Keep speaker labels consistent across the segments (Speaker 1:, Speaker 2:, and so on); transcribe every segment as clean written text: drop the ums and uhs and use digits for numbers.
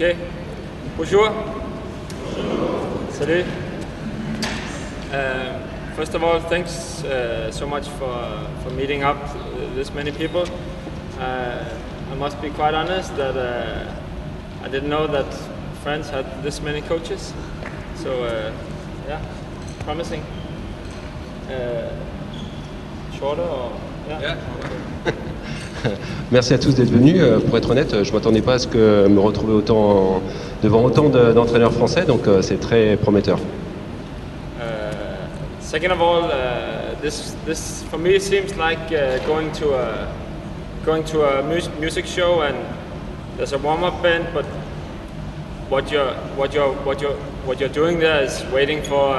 Speaker 1: Okay. Bonjour. Salut. First of all, thanks so much for meeting up this many people. I must be quite honest that I didn't know that France had this many coaches. So yeah, promising. Shorter or yeah.
Speaker 2: Merci à tous d'être venus. Pour être honnête, je ne m'attendais pas à ce que me retrouver devant autant d'entraîneurs français, donc c'est très prometteur.
Speaker 1: Second of all, this for me seems like going to a music show and there's a warm-up band, but what you're doing there is waiting for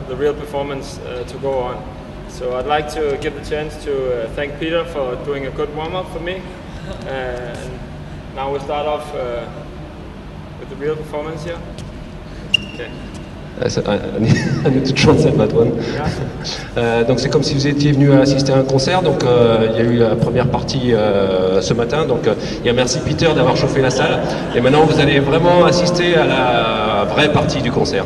Speaker 1: the real performance to go on. So I'd like to give the chance to thank Peter for doing a good warm-up for me. And now we'll start off with the real performance here. Okay.
Speaker 2: I need to translate that one. Donc c'est comme si vous étiez venu assister à un concert. Donc il y a eu la première partie ce matin. Donc merci Peter d'avoir chauffé la salle. Et maintenant vous allez vraiment assister à la vraie partie du concert.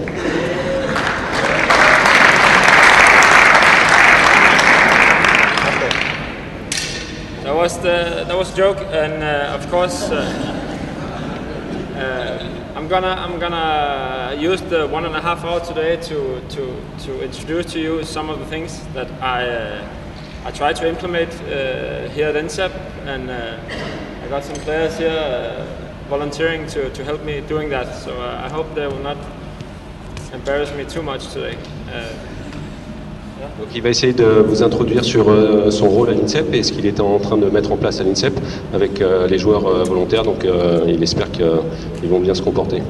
Speaker 1: That was a joke, and of course I'm gonna use the 1.5 hours today to introduce to you some of the things that I try to implement here at INSEP, and I got some players here volunteering to help me doing that. So I hope they will not embarrass me too much today.
Speaker 2: Donc il va essayer de vous introduire sur son rôle à l'INSEP et ce qu'il est en train de mettre en place à l'INSEP avec les joueurs volontaires, donc il espère qu'ils vont bien se comporter.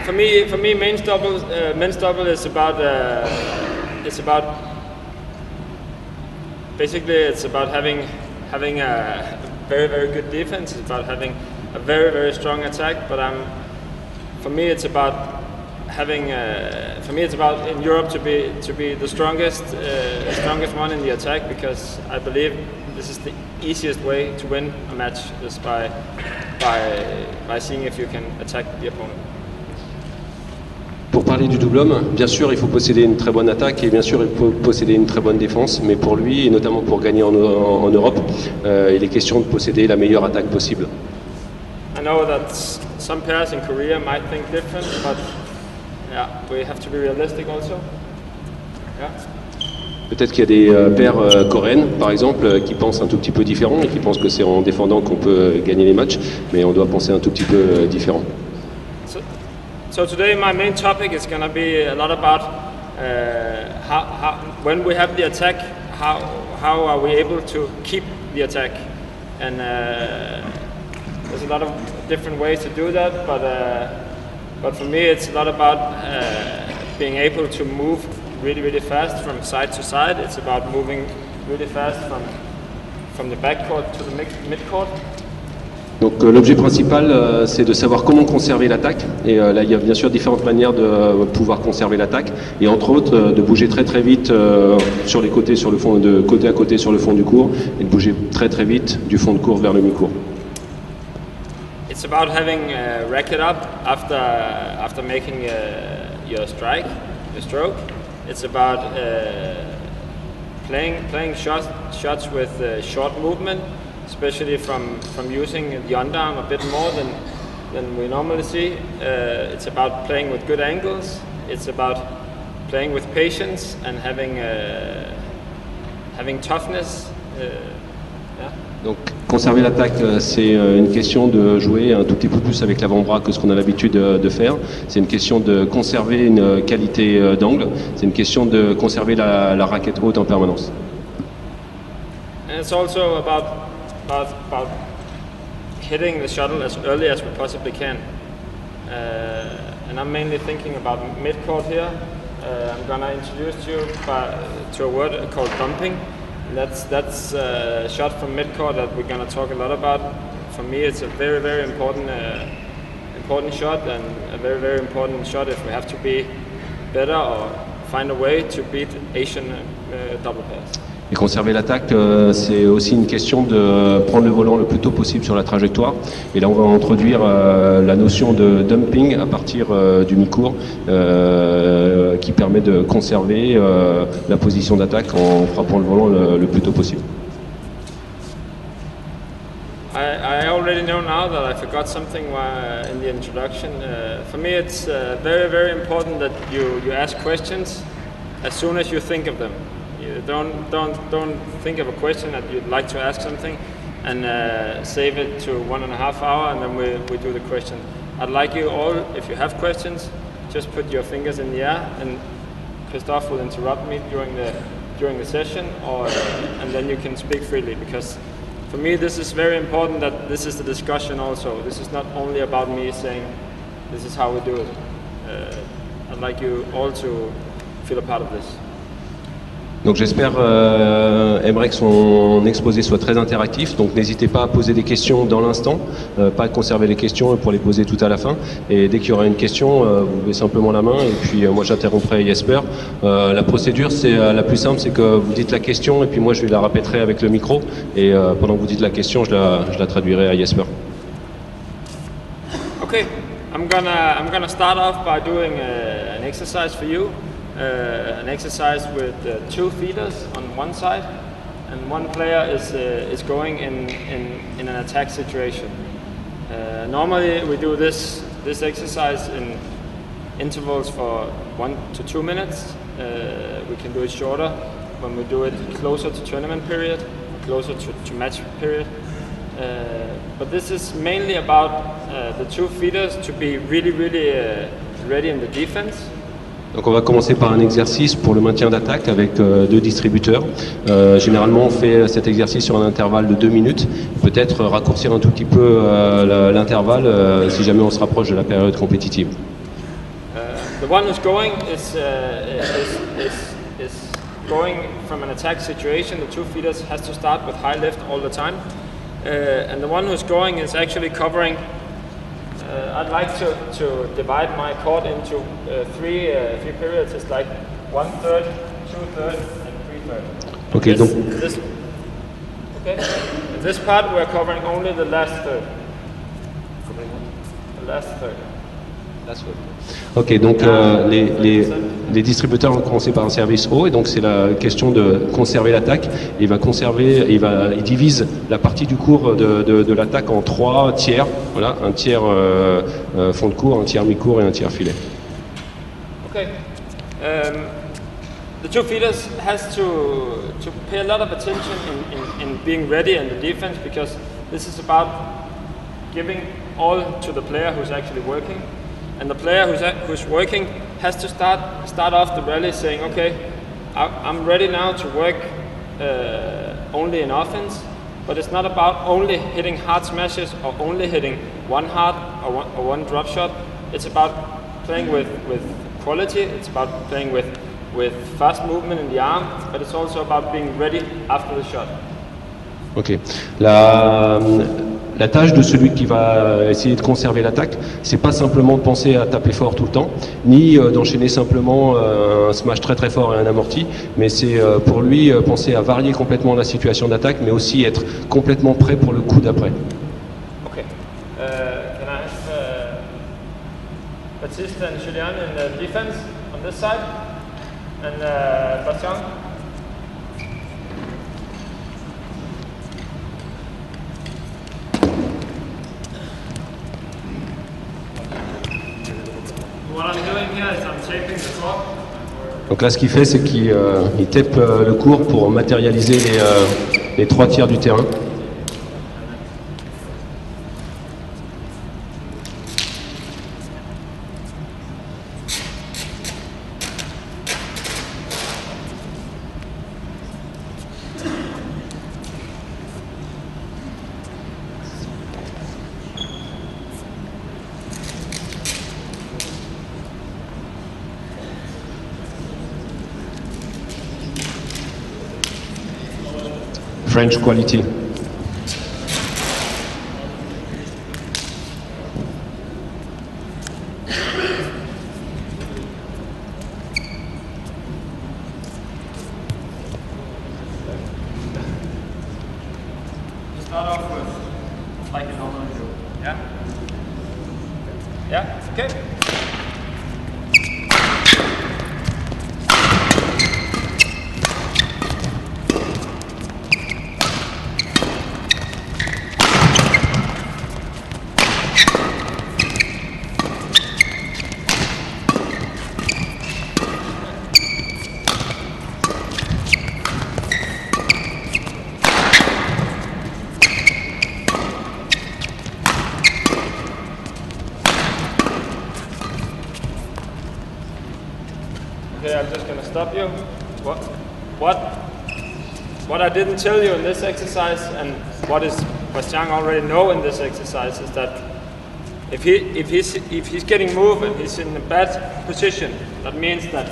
Speaker 1: For me, men's double is about basically it's about having a very good defense. It's about having a very strong attack. But for me it's about in Europe to be the strongest one in the attack, because I believe this is the easiest way to win a match, is by seeing if you can attack the opponent.
Speaker 2: Pour parler du double homme, bien sûr il faut posséder une très bonne attaque et bien sûr il faut posséder une très bonne défense, mais pour lui et notamment pour gagner en Europe, il est question de posséder la meilleure attaque possible.
Speaker 1: I know that some players in Korea might think different, but yeah, we have to be realistic also. Yeah.
Speaker 2: Peut-être qu'il y a des paires coréennes, par exemple, qui pensent un tout petit peu différent et qui pensent que c'est en défendant qu'on peut gagner les matchs, mais on doit penser un tout petit peu différent.
Speaker 1: So today my main topic is going to be a lot about how when we have the attack, how are we able to keep the attack, and there's a lot of different ways to do that, but for me it's a lot about being able to move really fast from side to side. It's about moving really fast from the backcourt to the midcourt.
Speaker 2: Donc l'objet principal c'est de savoir comment conserver l'attaque, et là il y a bien sûr différentes manières de pouvoir conserver l'attaque, et entre autres de bouger très vite sur les côtés, sur le fond, de côté à côté sur le fond du court, et de bouger très vite du fond de court vers le mi-court.
Speaker 1: It's about having racket up after making your stroke. It's about playing shots with short movement, especially from using the underarm a bit more than we normally see. It's about playing with good angles. It's about playing with patience and having toughness. Yeah.
Speaker 2: Donc conserver l'attaque, c'est une question de jouer un tout petit peu plus avec l'avant-bras que ce qu'on a l'habitude de faire. C'est une question de conserver une qualité d'angle. C'est une question de conserver la raquette haute en permanence.
Speaker 1: And it's also about hitting the shuttle as early as we possibly can. And I'm mainly thinking about midcourt here. I'm gonna introduce you to a word called bumping. That's a shot from midcourt that we're gonna talk a lot about. For me, it's a very important shot, and a very important shot if we have to be better or find a way to beat Asian double pairs.
Speaker 2: Et conserver l'attaque, c'est aussi une question de prendre le volant le plus tôt possible sur la trajectoire. Et là, on va introduire la notion de dumping à partir du mi-cours qui permet de conserver la position d'attaque en frappant le volant le plus tôt possible.
Speaker 1: I already know now that I forgot something in the introduction. For me, it's very, very important that you ask questions as soon as you think of them. You don't think of a question that you'd like to ask something and save it to 1.5 hours and then we do the question. I'd like you all, if you have questions, just put your fingers in the air and Christophe will interrupt me during the session, and then you can speak freely, because for me this is very important that this is the discussion also. This is not only about me saying this is how we do it. I'd like you all to feel a part of this.
Speaker 2: Donc j'espère, Emre, que son exposé soit très interactif, donc n'hésitez pas à poser des questions dans l'instant, pas à conserver les questions pour les poser tout à la fin, et dès qu'il y aura une question, vous levez simplement la main, et puis moi j'interromprai Jesper. La procédure, c'est la plus simple, c'est que vous dites la question, et puis moi je la répéterai avec le micro, et pendant que vous dites la question, je la traduirai à Jesper.
Speaker 1: Okay, I'm gonna start off by doing an exercise for you. An exercise with 2 feeders on one side, and one player is going in an attack situation. Normally we do this exercise in intervals for 1 to 2 minutes. We can do it shorter when we do it closer to tournament period, closer to match period. But this is mainly about the 2 feeders to be really ready in the defense.
Speaker 2: Donc on va commencer par un exercice pour le maintien d'attaque avec 2 distributeurs. Généralement on fait cet exercice sur un intervalle de 2 minutes, peut-être raccourcir un tout petit peu l'intervalle si jamais on se rapproche de la période compétitive.
Speaker 1: The one who's going is going from an attack situation. The 2 feeders has to start with high lift all the time, and the one who's going is actually covering. I'd like to divide my court into 3 periods. It's like 1/3, 2/3, and 3/3.
Speaker 2: Okay,
Speaker 1: okay. In this part, we're covering only the last third. The last third.
Speaker 2: Ok, donc les distributeurs vont commencer par un service haut, et donc c'est la question de conserver l'attaque. Il divise la partie du cours de l'attaque en 3 tiers. Voilà, un tiers fond de cours, un tiers mi-cours et un tiers filet.
Speaker 1: Okay. The 2 feeders has to pay a lot of attention in being ready in the defense, because this is about giving all to the player who's actually working. And the player who's working has to start off the rally saying, okay, I'm ready now to work only in offense, but it's not about only hitting hard smashes or only hitting one hard or one drop shot. It's about playing with quality. It's about playing with fast movement in the arm, but it's also about being ready after the shot.
Speaker 2: Ok. La tâche de celui qui va essayer de conserver l'attaque, c'est pas simplement de penser à taper fort tout le temps, ni d'enchaîner simplement un smash très très fort et un amorti, mais c'est pour lui penser à varier complètement la situation d'attaque, mais aussi être complètement prêt pour le coup d'après.
Speaker 1: Okay. Can I have Baptiste and Julian in the defense on this side, and Bastien? What I'm doing here is I'm taping the court.
Speaker 2: Donc là, ce qu'il fait, c'est qu'il tape le court pour matérialiser les 3 tiers du terrain. French quality.
Speaker 1: Okay, I'm just gonna stop you. What I didn't tell you in this exercise, and what Bastian already know in this exercise, is that if he's getting moved and he's in a bad position, that means that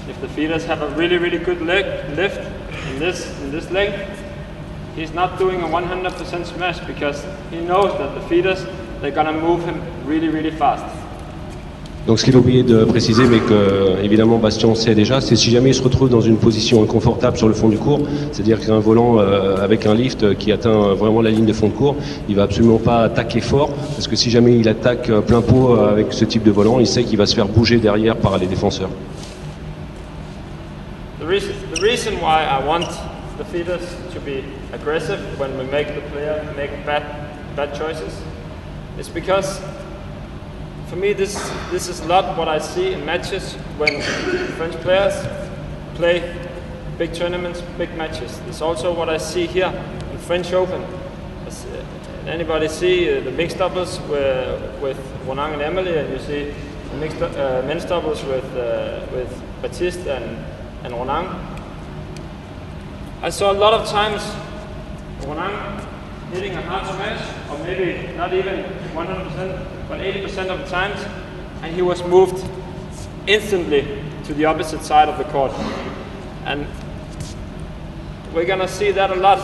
Speaker 1: if the feeders have a really good lift in this leg, he's not doing a 100% smash, because he knows that the feeders, they're gonna move him really fast.
Speaker 2: Donc ce qu'il a oublié de préciser, mais que évidemment Bastien sait déjà, c'est si jamais il se retrouve dans une position inconfortable sur le fond du cours, c'est-à-dire qu'un volant avec un lift qui atteint vraiment la ligne de fond de cours, il va absolument pas attaquer fort, parce que si jamais il attaque plein pot avec ce type de volant, il sait qu'il va se faire bouger derrière par les défenseurs.
Speaker 1: The reason why I want the feeders to be aggressive when we make the player make bad choices is because, for me, this is a lot what I see in matches when French players play big tournaments, big matches. It's also what I see here in French Open. Anybody see the mixed doubles with Wonang and Emily, and you see the mixed men's doubles with Baptiste and Wonang? I saw a lot of times Wonang hitting a hard smash, or maybe not even 100%, but 80% of the times, and he was moved instantly to the opposite side of the court. And we're gonna see that a lot.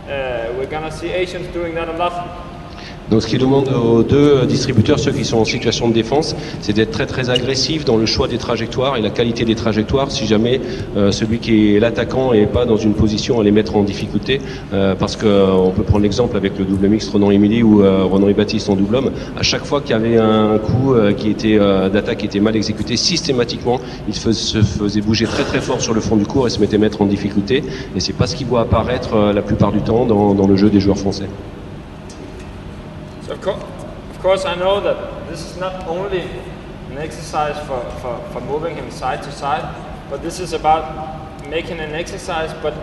Speaker 1: We're gonna see Asians doing that a lot.
Speaker 2: Donc ce qu'il demande aux deux distributeurs, ceux qui sont en situation de défense, c'est d'être très agressifs dans le choix des trajectoires et la qualité des trajectoires, si jamais celui qui est l'attaquant n'est pas dans une position à les mettre en difficulté, parce qu'on peut prendre l'exemple avec le double mixte Renan-Émilie ou Renan et Baptiste en double homme. À chaque fois qu'il y avait un coup qui était d'attaque qui était mal exécuté, systématiquement il se faisait bouger très fort sur le fond du court et se mettait mettre en difficulté, et c'est pas ce qu'il voit apparaître la plupart du temps dans le jeu des joueurs français.
Speaker 1: Of course, I know that this is not only an exercise for moving him side to side, but this is about making an exercise, but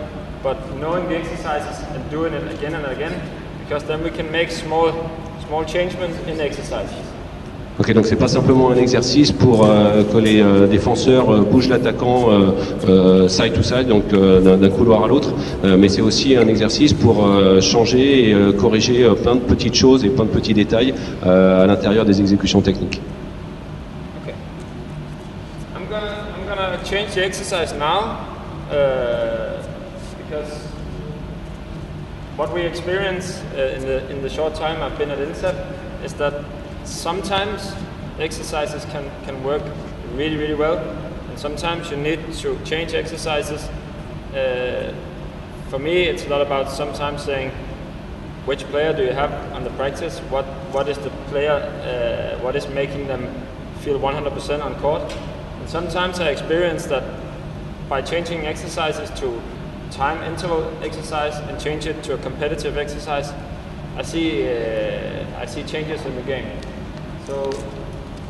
Speaker 1: knowing the exercises and doing it again and again, because then we can make small changements in exercises.
Speaker 2: Ok, donc c'est pas simplement un exercice pour que les défenseurs bougent l'attaquant side to side, donc d'un couloir à l'autre, mais c'est aussi un exercice pour changer et corriger plein de petites choses et plein de petits détails à l'intérieur des exécutions techniques.
Speaker 1: Okay. I'm gonna change the exercise now because what we experience in the short time I've been at INSEP is that sometimes exercises can work really well, and sometimes you need to change exercises. For me, it's a lot about sometimes saying which player do you have on the practice, what is the player, what is making them feel 100% on court. And sometimes I experience that by changing exercises to time interval exercise and change it to a competitive exercise, I see changes in the game.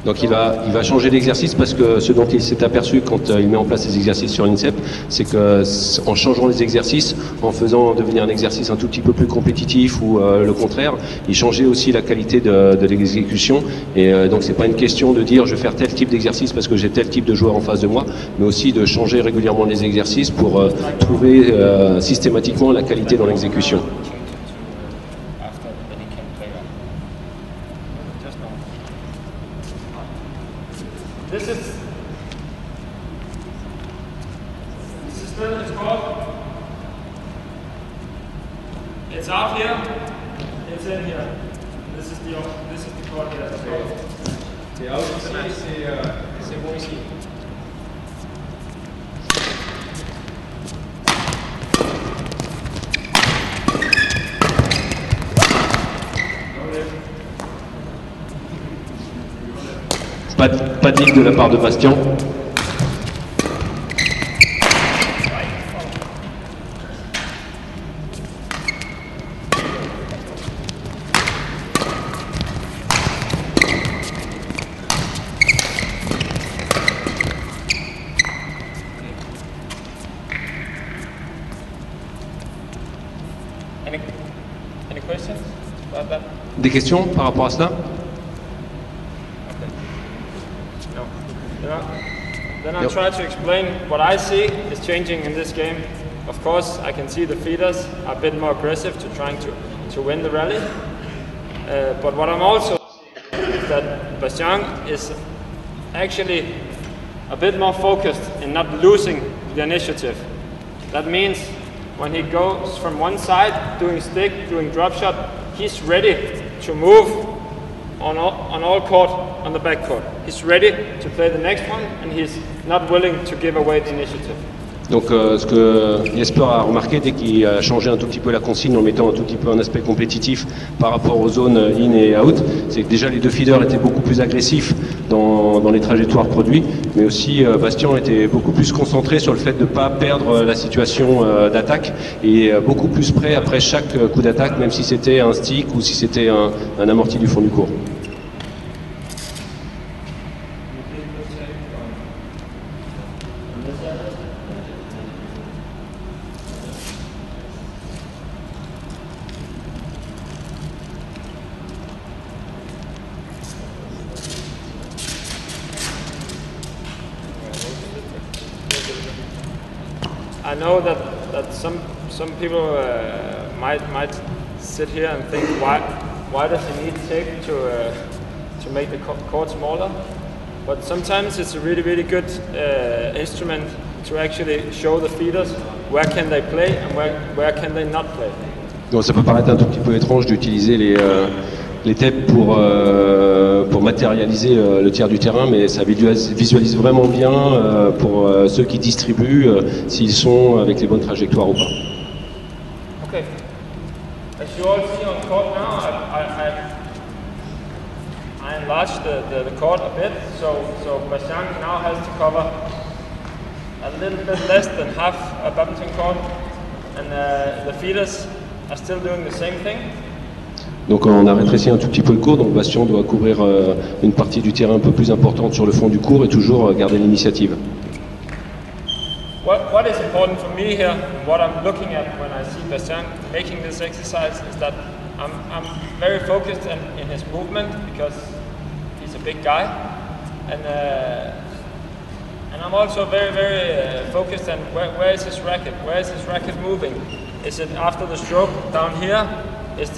Speaker 2: Donc il va changer d'exercice, parce que ce dont il s'est aperçu quand il met en place les exercices sur l'INSEP, c'est qu'en changeant les exercices, en faisant devenir un exercice un tout petit peu plus compétitif ou le contraire, il changeait aussi la qualité de l'exécution. Et donc c'est pas une question de dire je vais faire tel type d'exercice parce que j'ai tel type de joueur en face de moi, mais aussi de changer régulièrement les exercices pour trouver systématiquement la qualité dans l'exécution.
Speaker 1: This is still it's called. It's out here. It's in here. This is the code here.
Speaker 3: C'est out ici, c'est bon ici.
Speaker 2: Pas de ligue de la part de Bastien.
Speaker 1: Any questions about that?
Speaker 2: Des questions par rapport à cela?
Speaker 1: Then to try to explain what I see is changing in this game. Of course, I can see the feeders are a bit more aggressive to trying to win the rally. But what I'm also seeing is that Bastien is actually a bit more focused in not losing the initiative. That means when he goes from one side, doing stick, doing drop shot, he's ready to move on all court, on the back court. He's ready to play the next one, and he's not willing to give away the initiative.
Speaker 2: Donc ce que Jesper a remarqué dès qu'il a changé un tout petit peu la consigne en mettant un tout petit peu un aspect compétitif par rapport aux zones in et out, c'est que déjà les deux feeders étaient beaucoup plus agressifs dans les trajectoires produits, mais aussi Bastien était beaucoup plus concentré sur le fait de ne pas perdre la situation d'attaque et beaucoup plus prêt après chaque coup d'attaque, même si c'était un stick ou si c'était un amorti du fond du court.
Speaker 1: I know that some people might sit here and think why does he need tape to make the court smaller? But sometimes it's a really good instrument to actually show the feeders where can they play and where can they not play.
Speaker 2: Donc ça peut paraître un tout petit peu étrange d'utiliser les tapes pour matérialiser le tiers du terrain, mais ça visualise vraiment bien pour ceux qui distribuent s'ils sont avec les bonnes trajectoires ou pas.
Speaker 1: Okay. As you all see on court now, I enlarged the court a bit, so Bastien now has to cover a little bit less than half a badminton court, and the feeders are still doing the same thing.
Speaker 2: Donc on a rétréci un tout petit peu le court, donc Bastien doit couvrir une partie du terrain un peu plus importante sur le fond du court et toujours garder l'initiative.
Speaker 1: What is important for me here, what I'm looking at when I see Bastien making this exercise, is that I'm very focused in his movement because he's a big guy, and I'm also very focused on where is his racket, moving? Is it after the stroke down here? Is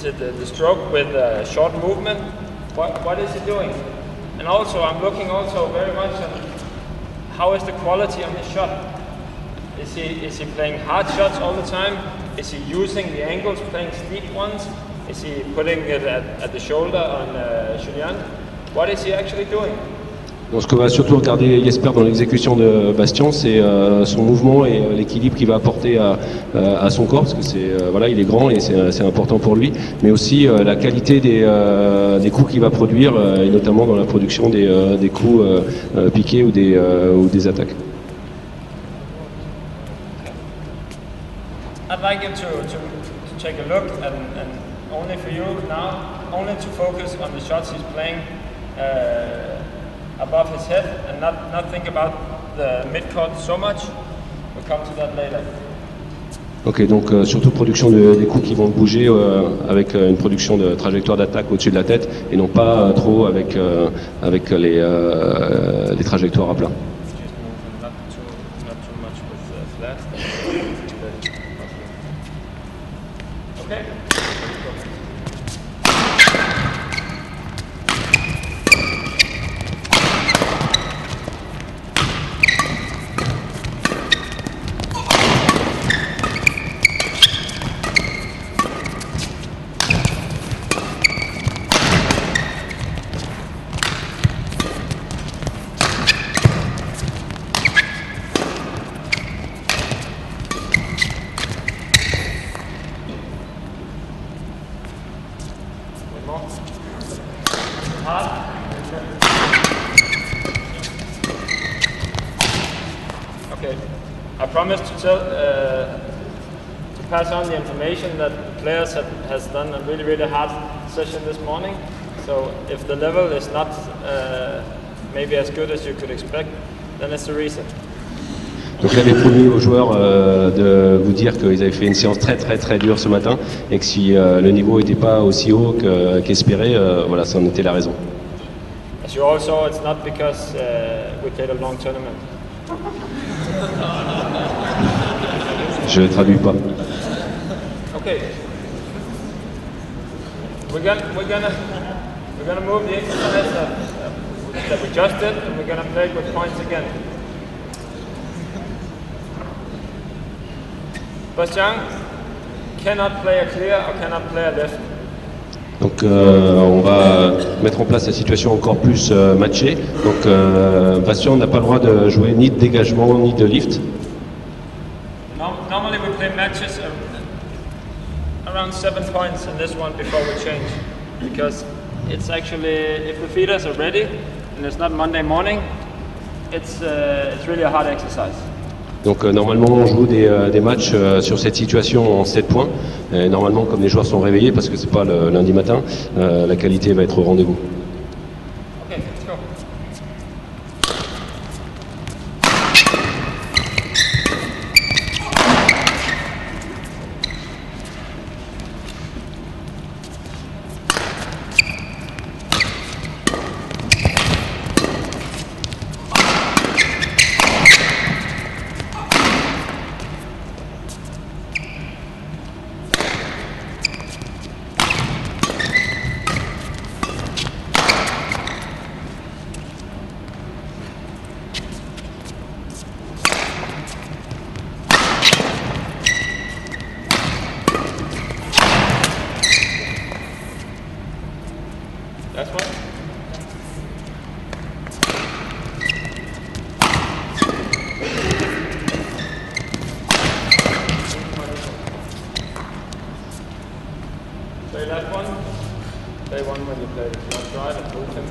Speaker 1: it the stroke with short movement? What is he doing? And also I'm looking also very much at how is the quality on his shot. Is he playing hard shots all the time? Is he using the angles, playing steep ones? Is he putting it at the shoulder on Julian? What is he actually doing?
Speaker 2: Donc ce que va surtout regarder Jesper dans l'exécution de Bastien, c'est son mouvement et l'équilibre qu'il va apporter à son corps, parce que voilà, il est grand et c'est important pour lui, mais aussi la qualité des coups qu'il va produire, et notamment dans la production des coups piqués ou des attaques.
Speaker 1: I'd like you to take a look and only for you now, only to focus on the shots he's playing above his head and not think about the mid-court so much. We'll come to that later.
Speaker 2: Ok, donc surtout production des coups qui vont bouger avec une production de trajectoire d'attaque au-dessus de la tête et non pas trop avec les trajectoires à plat.
Speaker 1: Not too much with flat. Okay. Okay, I promised to pass on the information that the players has done a really hard session this morning. So if the level is not maybe as good as you could expect, then it's the reason.
Speaker 2: Donc il avait promis aux joueurs de vous dire qu'ils avaient fait une séance très dure ce matin et que si le niveau n'était pas aussi haut qu'espéré, voilà, ça en était la raison.
Speaker 1: As you all saw, it's not because we played a long tournament.
Speaker 2: Je ne traduis pas.
Speaker 1: Okay. We're gonna move the exercise that we just did, and we're gonna play with points again. Bastian cannot play a clear or cannot play a lift.
Speaker 2: Donc on va mettre en place la situation encore plus matchée. Donc Bastien n'a pas le droit de jouer ni de dégagement ni de lift.
Speaker 1: Normally we play matches around 7 points in this one before we change, because it's actually, if the feeders are ready and it's not Monday morning, it's really a hard exercise.
Speaker 2: Donc normalement on joue des matchs sur cette situation en 7 points. Et normalement comme les joueurs sont réveillés parce que c'est pas le lundi matin, la qualité va être au rendez-vous.
Speaker 1: Okay, let's go. That's one. Play that one. Play one when you play the left right and move him.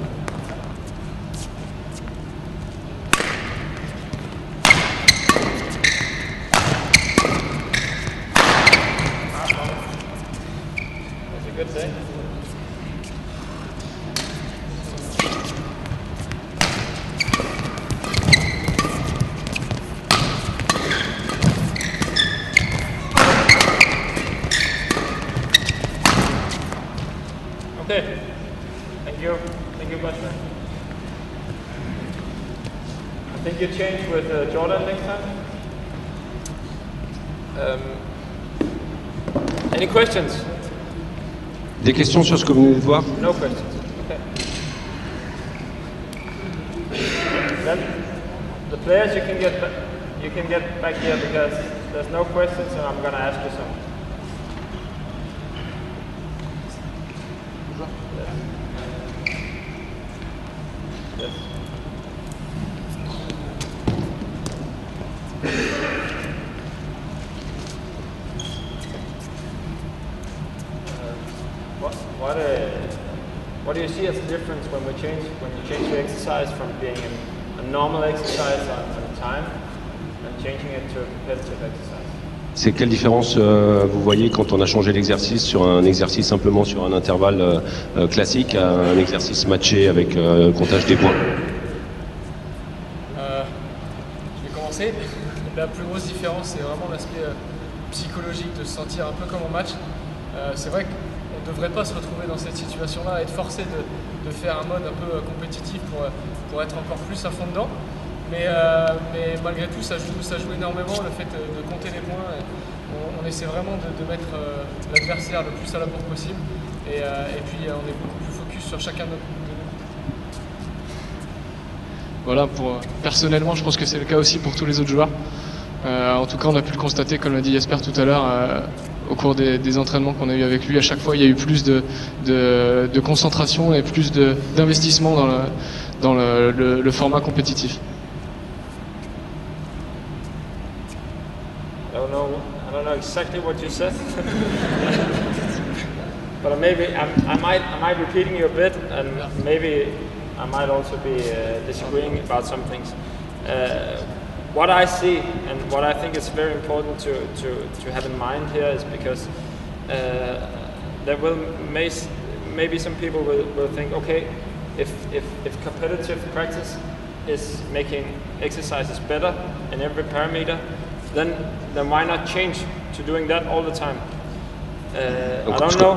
Speaker 1: That's a good thing. Okay, thank you, Bashman. I think you change with Jordan next time. Any questions?
Speaker 2: Des questions sur ce que vous venez de voir?
Speaker 1: No questions. Okay. Then the players you can get back here because there's no questions and I'm gonna ask you some. Yes. What do you see as a difference when you change the exercise from being a normal exercise on time and changing it to a competitive exercise?
Speaker 2: C'est quelle différence vous voyez quand on a changé l'exercice sur un exercice simplement sur un intervalle classique à un exercice matché avec comptage des points?
Speaker 4: Je vais commencer. La plus grosse différence, c'est vraiment l'aspect psychologique, de se sentir un peu comme en match. C'est vrai qu'on ne devrait pas se retrouver dans cette situation-là, être forcé de faire un mode un peu compétitif pour être encore plus à fond dedans. Mais malgré tout, ça joue énormément, le fait de compter les points. On essaie vraiment de mettre l'adversaire le plus à la bourre possible. Et puis on est beaucoup plus focus sur chacun de nos Voilà, personnellement, je pense que c'est le cas aussi pour tous les autres joueurs. En tout cas, on a pu le constater, comme l'a dit Jesper tout à l'heure, au cours des entraînements qu'on a eu avec lui. À chaque fois, il y a eu plus de concentration et plus d'investissement dans le format compétitif.
Speaker 1: I don't know exactly what you said, but maybe I might repeating you a bit, and maybe I might also be disagreeing about some things. What I see and what I think is very important to have in mind here is because there will maybe some people will think, okay, if competitive practice is making exercises better in every parameter, then why not change to doing that all the time? I don't know.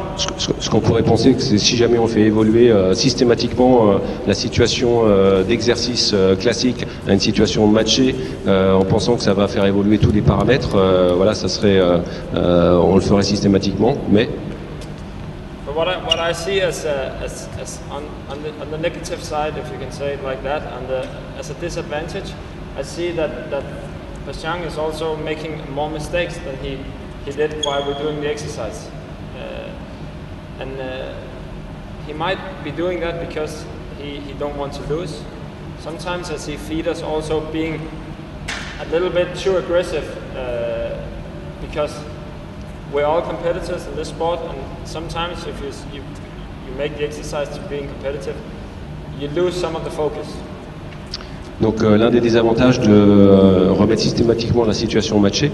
Speaker 2: Ce qu'on pourrait penser, que c'est si jamais on fait évoluer systématiquement la situation d'exercice classique à une situation matchée, en pensant que ça va faire évoluer tous les paramètres, voilà, ça serait, on le ferait systématiquement, mais.
Speaker 1: But what I see as on the negative side, if you can say it like that, as a disadvantage, I see that Bastian is also making more mistakes than he did while we're doing the exercise. He might be doing that because he don't want to lose. Sometimes I see feeders also being a little bit too aggressive because we're all competitors in this sport, and sometimes if you make the exercise to being competitive, you lose some of the focus.
Speaker 2: Donc l'un des désavantages de remettre systématiquement la situation matchée,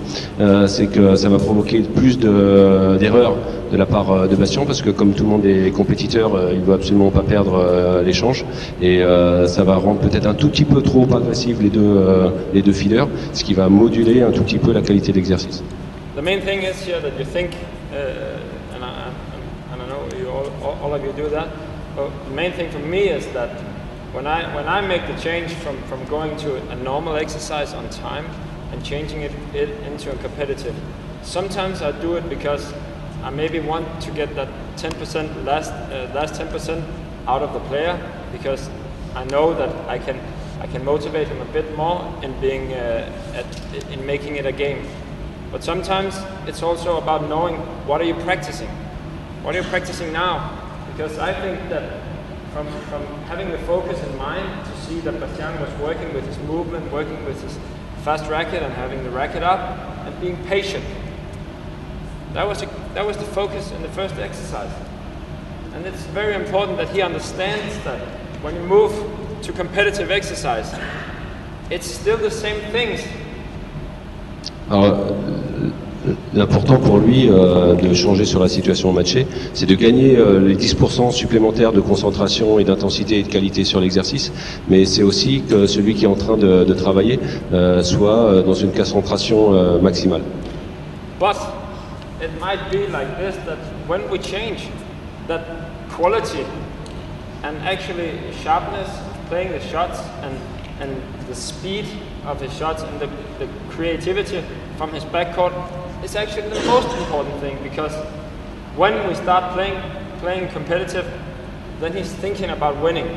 Speaker 2: c'est que ça va provoquer plus d'erreurs de la part de Bastien, parce que comme tout le monde est compétiteur, il ne veut absolument pas perdre l'échange, et ça va rendre peut-être un tout petit peu trop agressif les deux feeders, ce qui va moduler un tout petit peu la qualité de l'exercice.
Speaker 1: The main thing is here that you think, and I know all of you do that, but the main thing for me is that when I make the change from going to a normal exercise on time and changing it into a competitive, sometimes I do it because I maybe want to get that 10% last 10% out of the player, because I know that I can motivate him a bit more in being in making it a game. But sometimes it's also about knowing what are you practicing? What are you practicing now? Because I think that from having the focus in mind to see that Bastian was working with his movement, working with his fast racket and having the racket up and being patient. That was the focus in the first exercise. And it's very important that he understands that when you move to competitive exercise, it's still the same things.
Speaker 2: Alors, l'important pour lui de changer sur la situation matchée, c'est de gagner les 10% supplémentaires de concentration et d'intensité et de qualité sur l'exercice, mais c'est aussi que celui qui est en train de travailler soit dans une concentration maximale.
Speaker 1: But it might be like this, that when we change, that quality and actually sharpness of playing the shots and the speed of his shots and the creativity from his backcourt is actually the most important thing, because when we start playing competitive, then he's thinking about winning.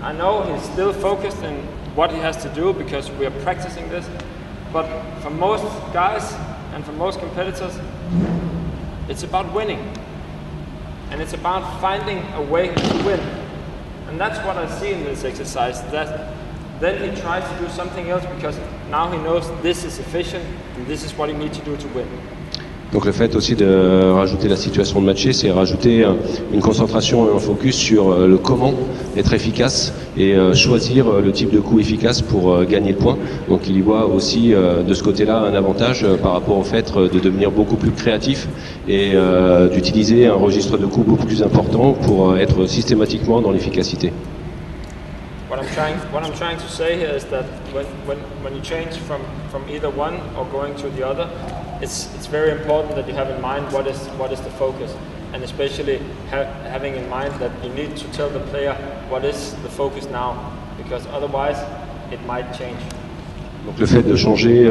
Speaker 1: I know he's still focused in what he has to do because we are practicing this, but for most guys and for most competitors, it's about winning. And it's about finding a way to win. And that's what I see in this exercise, that then he tries to do something else because now he knows this is efficient and this is what he needs to do to win.
Speaker 2: Donc le fait aussi de rajouter la situation de matcher, c'est rajouter une concentration et un focus sur le comment être efficace et choisir le type de coup efficace pour gagner le point. Donc il y voit aussi de ce côté-là un avantage par rapport au fait de devenir beaucoup plus créatif et d'utiliser un registre de coups beaucoup plus important pour être systématiquement dans l'efficacité.
Speaker 1: What I'm trying to say here is that when you change from either one or going to the other, it's very important that you have in mind what is the focus, and especially having in mind that you need to tell the player what is the focus now, because otherwise it might change.
Speaker 2: Donc le fait de changer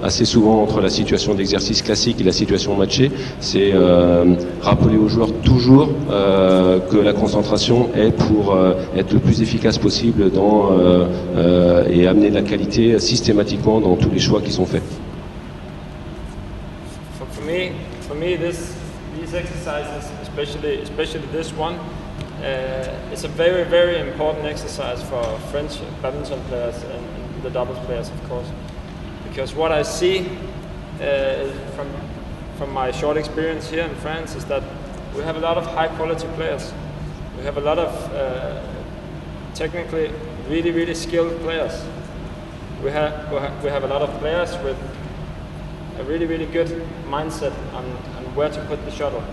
Speaker 2: assez souvent entre la situation d'exercice classique et la situation matchée, c'est rappeler aux joueurs toujours que la concentration est pour être le plus efficace possible et amener de la qualité systématiquement dans tous les choix qui sont faits.
Speaker 1: For me, these exercises, especially this one, is a very, very important exercise for French badminton players and the doubles players, of course, because what I see from my short experience here in France is that we have a lot of high quality players. We have a lot of technically really, really skilled players. We have a lot of players with a really, really good mindset on where to put the shuttle.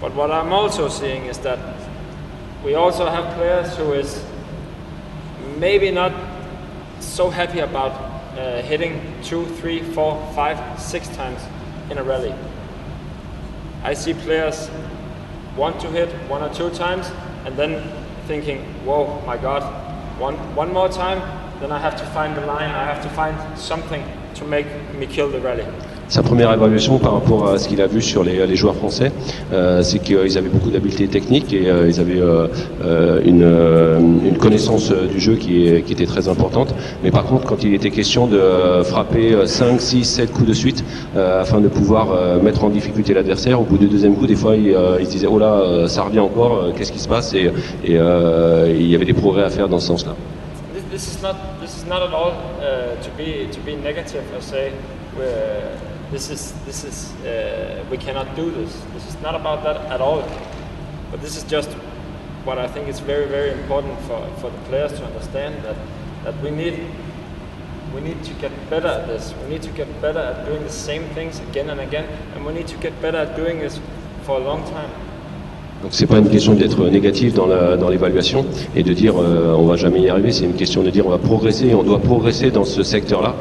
Speaker 1: But what I'm also seeing is that we also have players who is maybe not so happy about hitting 2, 3, 4, 5, 6 times in a rally. I see players want to hit 1 or 2 times and then thinking, whoa, my God, one more time, then I have to find the line, I have to find something to make me kill the rally.
Speaker 2: Sa première évaluation par rapport à ce qu'il a vu sur les joueurs français, c'est qu'ils avaient beaucoup d'habileté technique et ils avaient une connaissance du jeu qui était très importante. Mais par contre, quand il était question de frapper 5, 6, 7 coups de suite afin de pouvoir mettre en difficulté l'adversaire, au bout du deuxième coup, des fois, il se disait « Oh là, ça revient encore, qu'est-ce qui se passe ?» et il y avait des progrès à faire dans ce sens-là.
Speaker 1: This is not at all to be negative or say we cannot do this. This is not about that at all. But this is just what I think is very, very important for the players to understand that we need to get better at this. We need to get better at doing the same things again and again, and we need to get better at doing this for a long time.
Speaker 2: Donc c'est pas une question d'être négatif dans l'évaluation et de dire on va jamais y arriver, c'est une question de dire on va progresser et on doit progresser dans ce secteur-là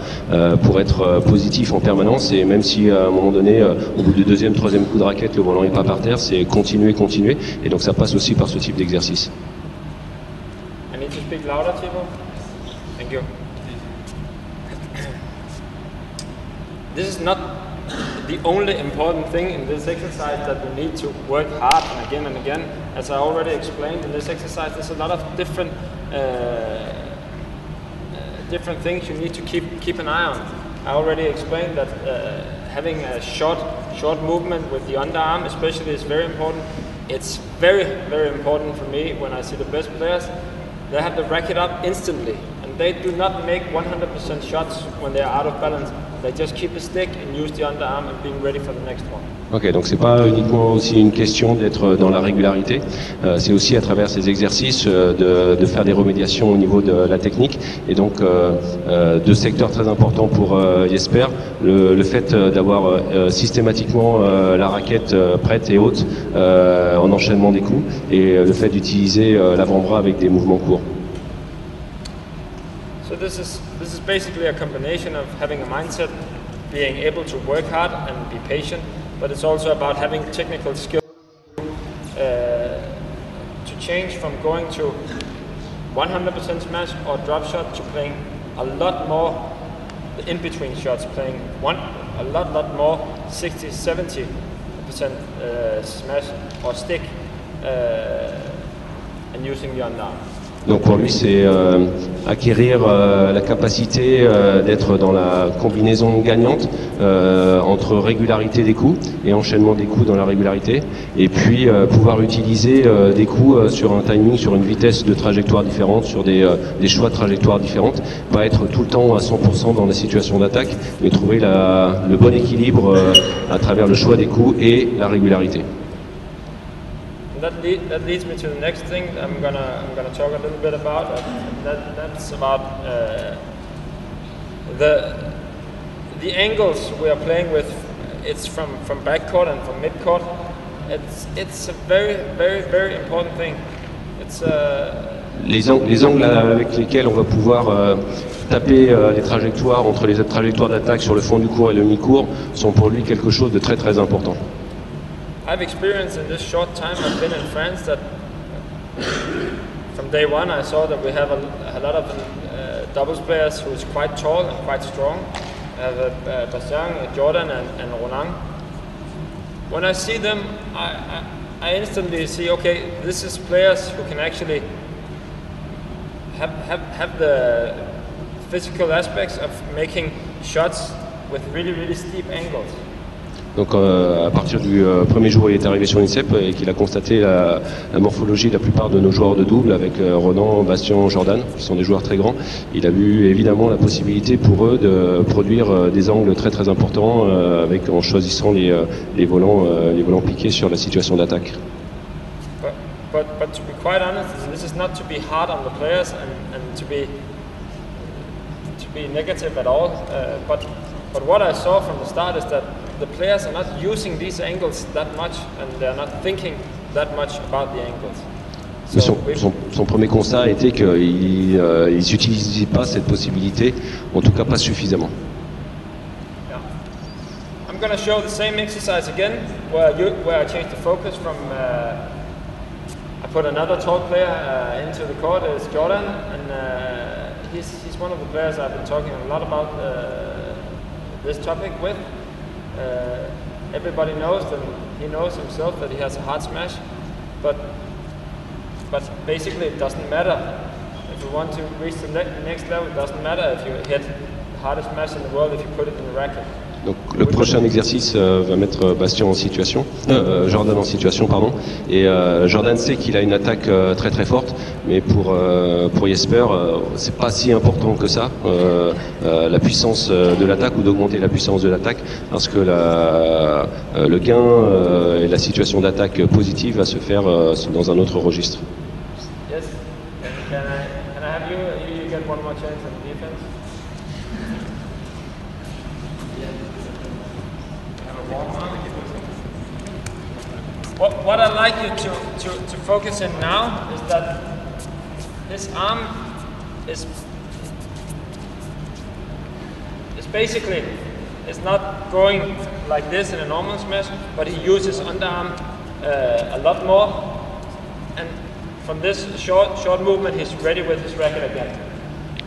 Speaker 2: pour être positif en permanence, et même si à un moment donné au bout du deuxième, troisième coup de raquette le volant n'est pas par terre, c'est continuer, et donc ça passe aussi par ce type d'exercice.
Speaker 1: I need to speak louder, Thibaut. Thank you. This is not the only important thing in this exercise that we need to work hard and again. As I already explained, in this exercise there's a lot of different things you need to keep an eye on. I already explained that having a short movement with the underarm especially is very important. It's very, very important for me when I see the best players. They have the racket up instantly and they do not make 100% shots when they are out of balance. They just keep a stick and use the underarm and being ready for the next one.
Speaker 2: Ok, donc c'est pas uniquement aussi une question d'être dans la régularité, c'est aussi à travers ces exercices de faire des remédiations au niveau de la technique. Et donc deux secteurs très importants pour Jesper, le fait d'avoir systématiquement la raquette prête et haute en enchaînement des coups, et le fait d'utiliser l'avant-bras avec des mouvements courts.
Speaker 1: So this is basically a combination of having a mindset, being able to work hard and be patient, but it's also about having technical skill to change from going to 100% smash or drop shot to playing a lot more in between shots, playing a lot more 60-70% smash or stick and using the underarm.
Speaker 2: Donc pour lui, c'est acquérir la capacité d'être dans la combinaison gagnante entre régularité des coups et enchaînement des coups dans la régularité, et puis pouvoir utiliser des coups sur un timing, sur une vitesse de trajectoire différente, sur des choix de trajectoire différentes, pas être tout le temps à 100% dans la situation d'attaque, mais trouver le bon équilibre à travers le choix des coups et la régularité.
Speaker 1: That leads me to the next thing I'm gonna talk a little bit about. That's about the angles we are playing with. It's from backcourt and from midcourt. It's a very, very, very important thing. It's
Speaker 2: les angles avec lesquels on va pouvoir taper les trajectoires entre les trajectoires d'attaque sur le fond du court et le mi-court sont pour lui quelque chose de très très important.
Speaker 1: I've experienced in this short time I've been in France that from day one I saw that we have a lot of doubles players who is quite tall and quite strong. I have Bastien, Jordan and Ronan. When I see them, I instantly see, okay, this is players who can actually have the physical aspects of making shots with really, really steep angles.
Speaker 2: Donc à partir du premier jour où il est arrivé sur l'INSEP et qu'il a constaté la morphologie de la plupart de nos joueurs de double avec Ronan, Bastien, Jordan, qui sont des joueurs très grands, il a vu évidemment la possibilité pour eux de produire des angles très très importants en choisissant les volants piqués sur la situation d'attaque.
Speaker 1: But to be quite honest, this is not to be hard on the players and to be negative at all. But what I saw from the start is that the players are not using these angles that much and they're not thinking that much about the angles.
Speaker 2: Son premier constat a été qu'ils n'utilisaient pas cette possibilité, en tout cas pas suffisamment.
Speaker 1: Yeah. I'm going to show the same exercise again, where I changed the focus from. I put another tall player into the court. It's Jordan, and he's one of the players I've been talking a lot about this topic with. Everybody knows that he knows himself that he has a hard smash, but basically it doesn't matter. If you want to reach the next level, it doesn't matter if you hit the hardest smash in the world if you put it in the racket.
Speaker 2: Donc le prochain exercice va mettre Bastien en situation, Jordan en situation, pardon. Et Jordan sait qu'il a une attaque très très forte, mais pour Jesper, c'est pas si important que ça, la puissance de l'attaque ou d'augmenter la puissance de l'attaque, parce que le gain et la situation d'attaque positive va se faire dans un autre registre.
Speaker 1: Yes. Can I have you get one more chance on defense? What I'd like you to focus in now is that his arm is basically it's not going like this in a normal smash, but he uses underarm a lot more, and from this short movement he's ready with his racket again.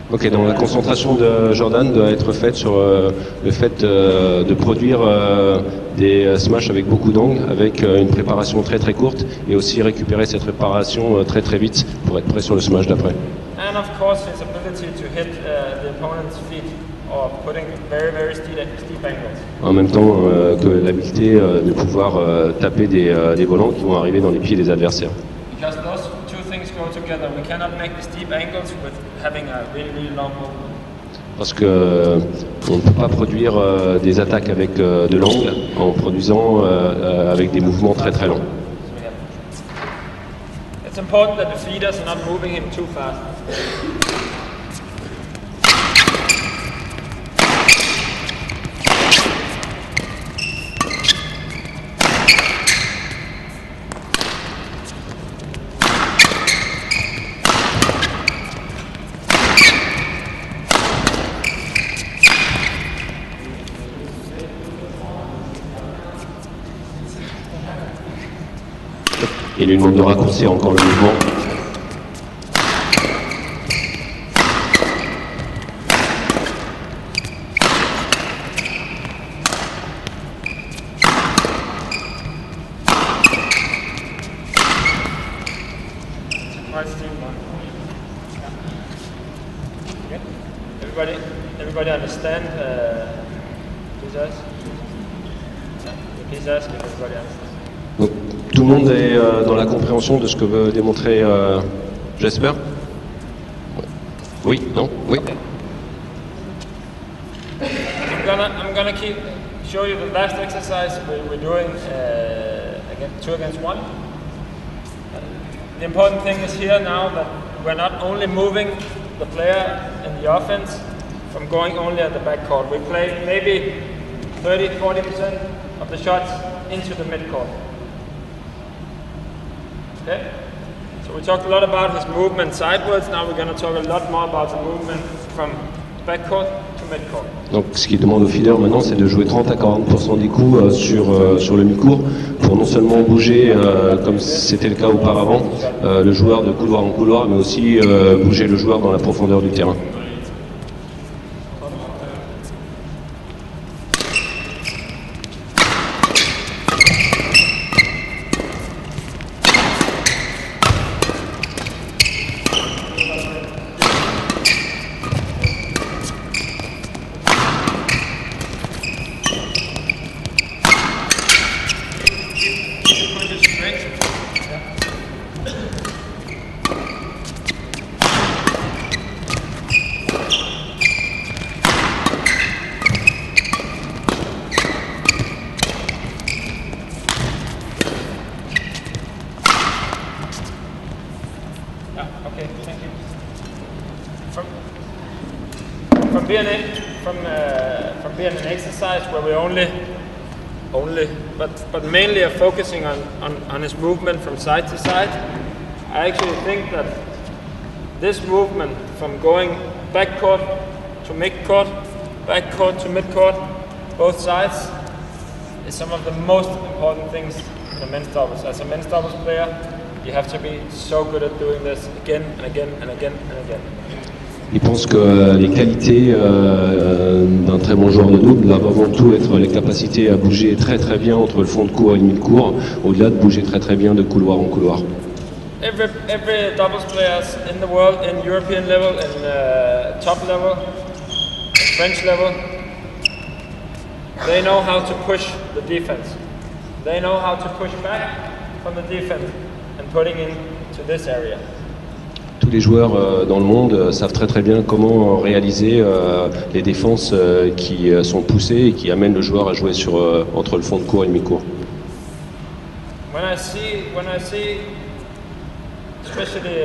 Speaker 2: Ok, donc la concentration de Jordan doit être faite sur le fait de produire des smash avec beaucoup d'angles, avec une préparation très très courte, et aussi récupérer cette préparation très très vite pour être prêt sur le smash d'après.
Speaker 1: And of course his ability to hit the opponent's feet or putting very steep angles.
Speaker 2: En même temps que l'habileté de pouvoir taper des volants qui vont arriver dans les pieds des adversaires.
Speaker 1: Because those two things go together. We cannot make the steep angles with having a really long movement.
Speaker 2: Parce que on ne peut pas produire des attaques avec de l'angle en produisant avec des mouvements très très longs.
Speaker 1: It's important that the feeders are not moving him too fast.
Speaker 2: Et il lui demande de raccourcir encore le mouvement.
Speaker 1: Everybody understand? Please ask. Please ask if everybody understands.
Speaker 2: Donc, tout le monde est dans la compréhension de ce que veut démontrer Jesper? Oui? Non? Oui?
Speaker 1: I'm gonna show you the last exercise we're doing again 2 against 1. The important thing is here now that we're not only moving the player in the offense from going only at the backcourt. We play maybe 30-40% of the shots into the midcourt. Okay? So we talked a lot about his movement sideways. Now we're going to talk a lot more about the movement from backcourt to midcourt.
Speaker 2: Donc ce qu'il demande au feeder maintenant, c'est de jouer 30 à 40% des coups sur le mi-court pour non seulement bouger, comme c'était le cas auparavant, le joueur de couloir en couloir, mais aussi bouger le joueur dans la profondeur du terrain.
Speaker 1: Okay, thank you. From being an exercise where we only, but mainly are focusing on his movement from side to side, I actually think that this movement from going backcourt to midcourt, backcourt to midcourt, both sides, is some of the most important things in a men's doubles. As a men's doubles player, you have to be so good at doing this again and again and again and again.
Speaker 2: Il pense que les qualités d'un très bon joueur de double doivent avant tout être les capacités à bouger très très bien entre le fond de court et le mi-court, au-delà de bouger très très bien de couloir en couloir.
Speaker 1: Every doubles players in the world, in European level, in top level, in French level, they know how to push the defense. They know how to push back from the defense and putting into this area.
Speaker 2: Tous les joueurs dans le monde savent très très bien comment réaliser les défenses qui sont poussées et qui amènent le joueur à jouer entre le fond de court et le mi-court.
Speaker 1: When I see especially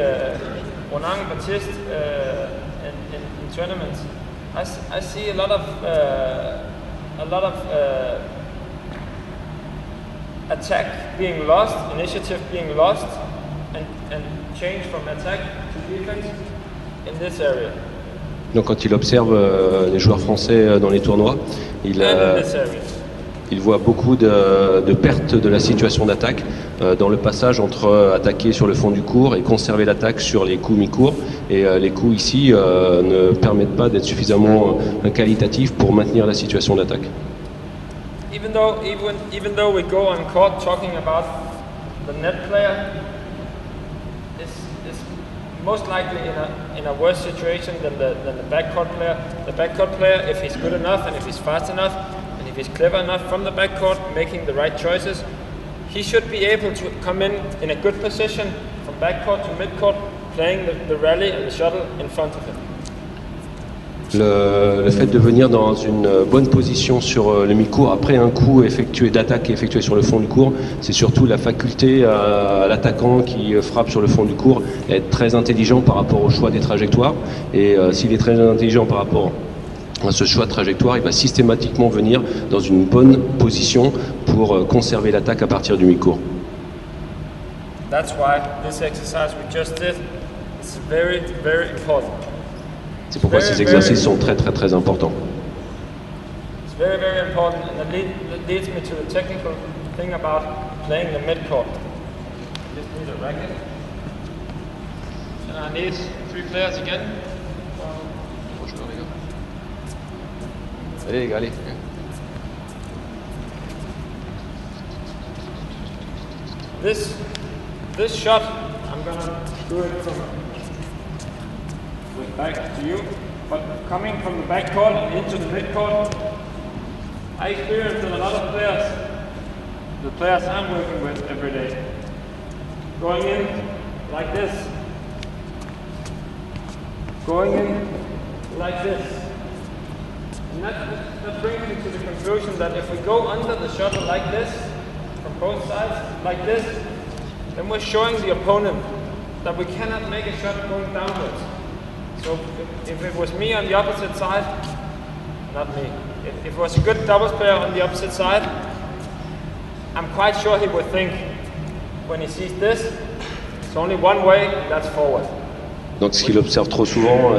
Speaker 1: Onang Baptiste in tournaments, I see a lot of attack being lost, initiative being lost, and change from attack to defense in this area.
Speaker 2: Donc quand il observe les joueurs français dans les tournois, il voit beaucoup de pertes de la situation d'attaque dans le passage entre attaquer sur le fond du court et conserver l'attaque sur les coups mi-courts. Et les coups ici ne permettent pas d'être suffisamment qualitatifs pour maintenir la situation d'attaque.
Speaker 1: Even though we go on court talking about the net player, is most likely in a worse situation than the backcourt player. The backcourt player, if he's good enough and if he's fast enough and if he's clever enough from the backcourt, making the right choices, he should be able to come in a good position from backcourt to midcourt, playing the rally and the shuttle in front of him.
Speaker 2: Le fait de venir dans une bonne position sur le mi-court après un coup d'attaque effectué sur le fond du court, c'est surtout la faculté à l'attaquant qui frappe sur le fond du court d'être très intelligent par rapport au choix des trajectoires. Et s'il est très intelligent par rapport à ce choix de trajectoire, il va systématiquement venir dans une bonne position pour conserver l'attaque à partir du mi-court.
Speaker 1: That's why this exercise we just did is very, very important.
Speaker 2: C'est pourquoi ces exercices sont très très très importants.
Speaker 1: It's very, very important, and that leads me to the technical thing about playing the mid-court. Just need a racket. And I need 3 players again.
Speaker 2: Allez les gars, allez.
Speaker 1: This shot, I'm gonna do it with back to you, but coming from the back court into the mid court, I experienced a lot of players, the players I'm working with every day, going in like this, going in like this. And that brings me to the conclusion that if we go under the shuttle like this, from both sides, like this, then we're showing the opponent that we cannot make a shot going downwards. So if it was me on the opposite side, not me, if it was a good doubles player on the opposite side, I'm quite sure he would think, when he sees this, it's only one way, that's forward.
Speaker 2: Donc ce qu'il observe trop souvent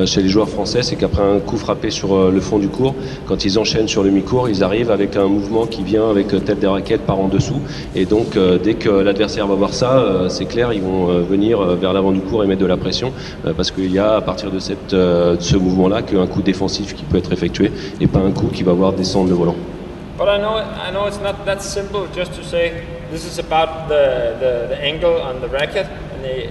Speaker 2: chez les joueurs français, c'est qu'après un coup frappé sur le fond du court, quand ils enchaînent sur le mi-court, ils arrivent avec un mouvement qui vient avec tête des raquettes par en dessous. Et donc dès que l'adversaire va voir ça, c'est clair, ils vont venir vers l'avant du court et mettre de la pression, parce qu'il y a à partir de ce mouvement-là qu'un coup défensif qui peut être effectué et pas un coup qui va voir descendre le volant.
Speaker 1: But I know it's not that simple just to say this is about the angle on the racket and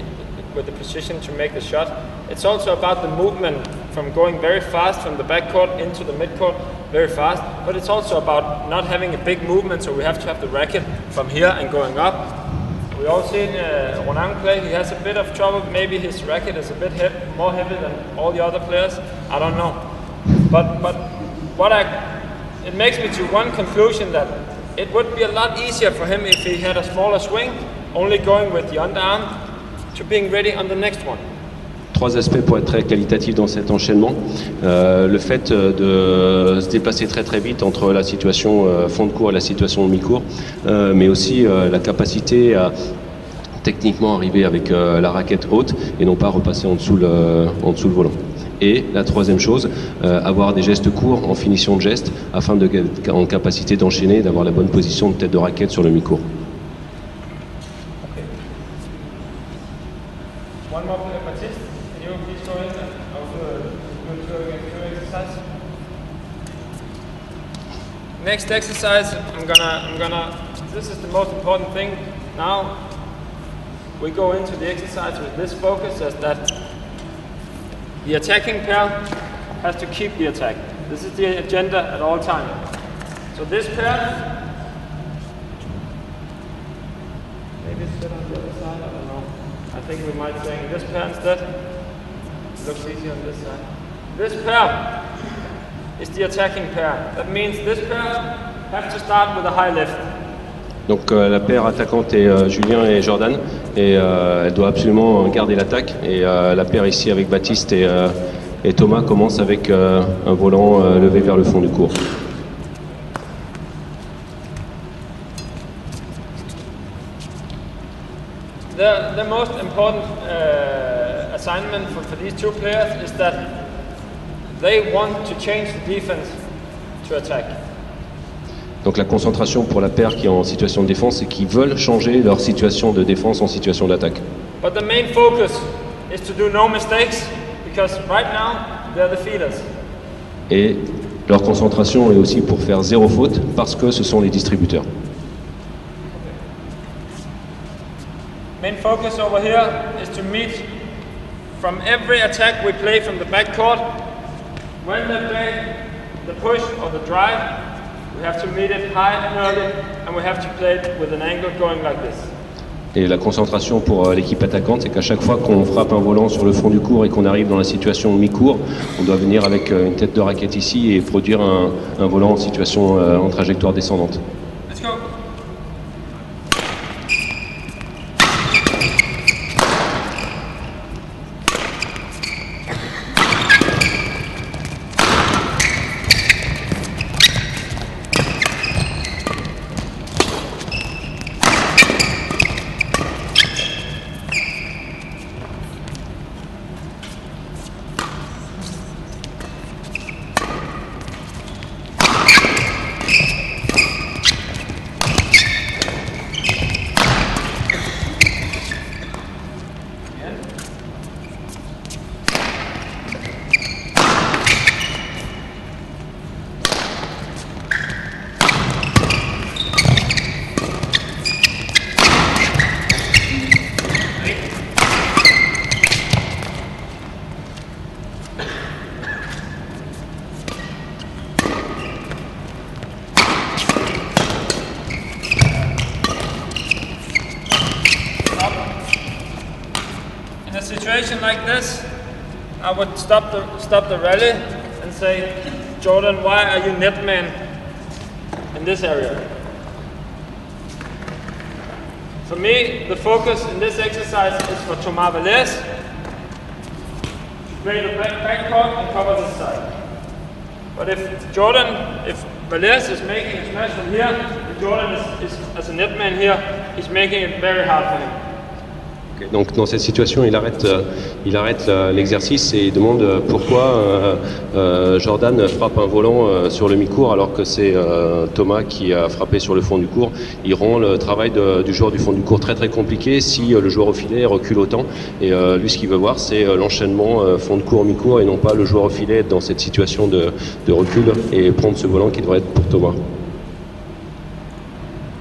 Speaker 1: with the position to make the shot. It's also about the movement from going very fast from the backcourt into the midcourt very fast, but it's also about not having a big movement, so we have to have the racket from here and going up. We all seen Ronang play, he has a bit of trouble, maybe his racket is a bit more heavy than all the other players, I don't know. But it makes me to one conclusion, that it would be a lot easier for him if he had a smaller swing, only going with the underarm, to being ready on the next one.
Speaker 2: 3 aspects pour être très qualitatif dans cet enchaînement. Le fait de se déplacer très très vite entre la situation fond de court et la situation de mi-court, mais aussi la capacité à techniquement arriver avec la raquette haute et non pas repasser en dessous le volant. Et la troisième chose, avoir des gestes courts en finition de geste afin d'être en capacité d'enchaîner, d'avoir la bonne position de tête de raquette sur le mi-court.
Speaker 1: One more player, Baptiste. Can you please go in and also do a exercise? Next exercise, I'm gonna. This is the most important thing. Now we go into the exercise with this focus, as that the attacking pair has to keep the attack. This is the agenda at all times. So this pair, maybe sit on the other side. I don't know. I think we might say this pair instead. It looks easier on this side. This pair is the attacking pair. That means this pair have to start with a high lift.
Speaker 2: Donc la paire attaquante est Julien et Jordan, et elle doit absolument garder l'attaque. Et la paire ici avec Baptiste et Thomas commence avec un volant levé vers le fond du court.
Speaker 1: The most important assignment for these two players is that they want to change the defense to attack.
Speaker 2: Donc la concentration pour la paire qui est en situation de défense, c'est qu'ils veulent changer leur situation de défense en situation d'attaque.
Speaker 1: But the main focus is to do no mistakes, because right now they're the feeders.
Speaker 2: Et leur concentration est aussi pour faire zéro faute, parce que ce sont les distributeurs.
Speaker 1: Main focus over here is to meet from every attack we play from the backcourt. When they play the push or the drive, we have to meet it high and early, and we have to play it with an angle going like this.
Speaker 2: Et la concentration pour l'équipe attaquante, c'est qu'à chaque fois qu'on frappe un volant sur le fond du court et qu'on arrive dans la situation mi-court, on doit venir avec une tête de raquette ici et produire un volant en situation en trajectoire descendante.
Speaker 1: Let's go. In a situation like this, I would stop the rally and say, Jordan, why are you net man in this area? For me, the focus in this exercise is for Thomas Valles to play the backcourt and cover this side. But if Valles is making a smash from here, and Jordan is as a net man here, he's making it very hard for him.
Speaker 2: Donc dans cette situation, il arrête l'exercice et il demande pourquoi Jordan frappe un volant sur le mi-court alors que c'est Thomas qui a frappé sur le fond du court. Il rend le travail du joueur du fond du court très très compliqué si le joueur au filet recule autant. Et lui, ce qu'il veut voir, c'est l'enchaînement fond de court, mi-court et non pas le joueur au filet être dans cette situation de recul et prendre ce volant qui devrait être pour Thomas.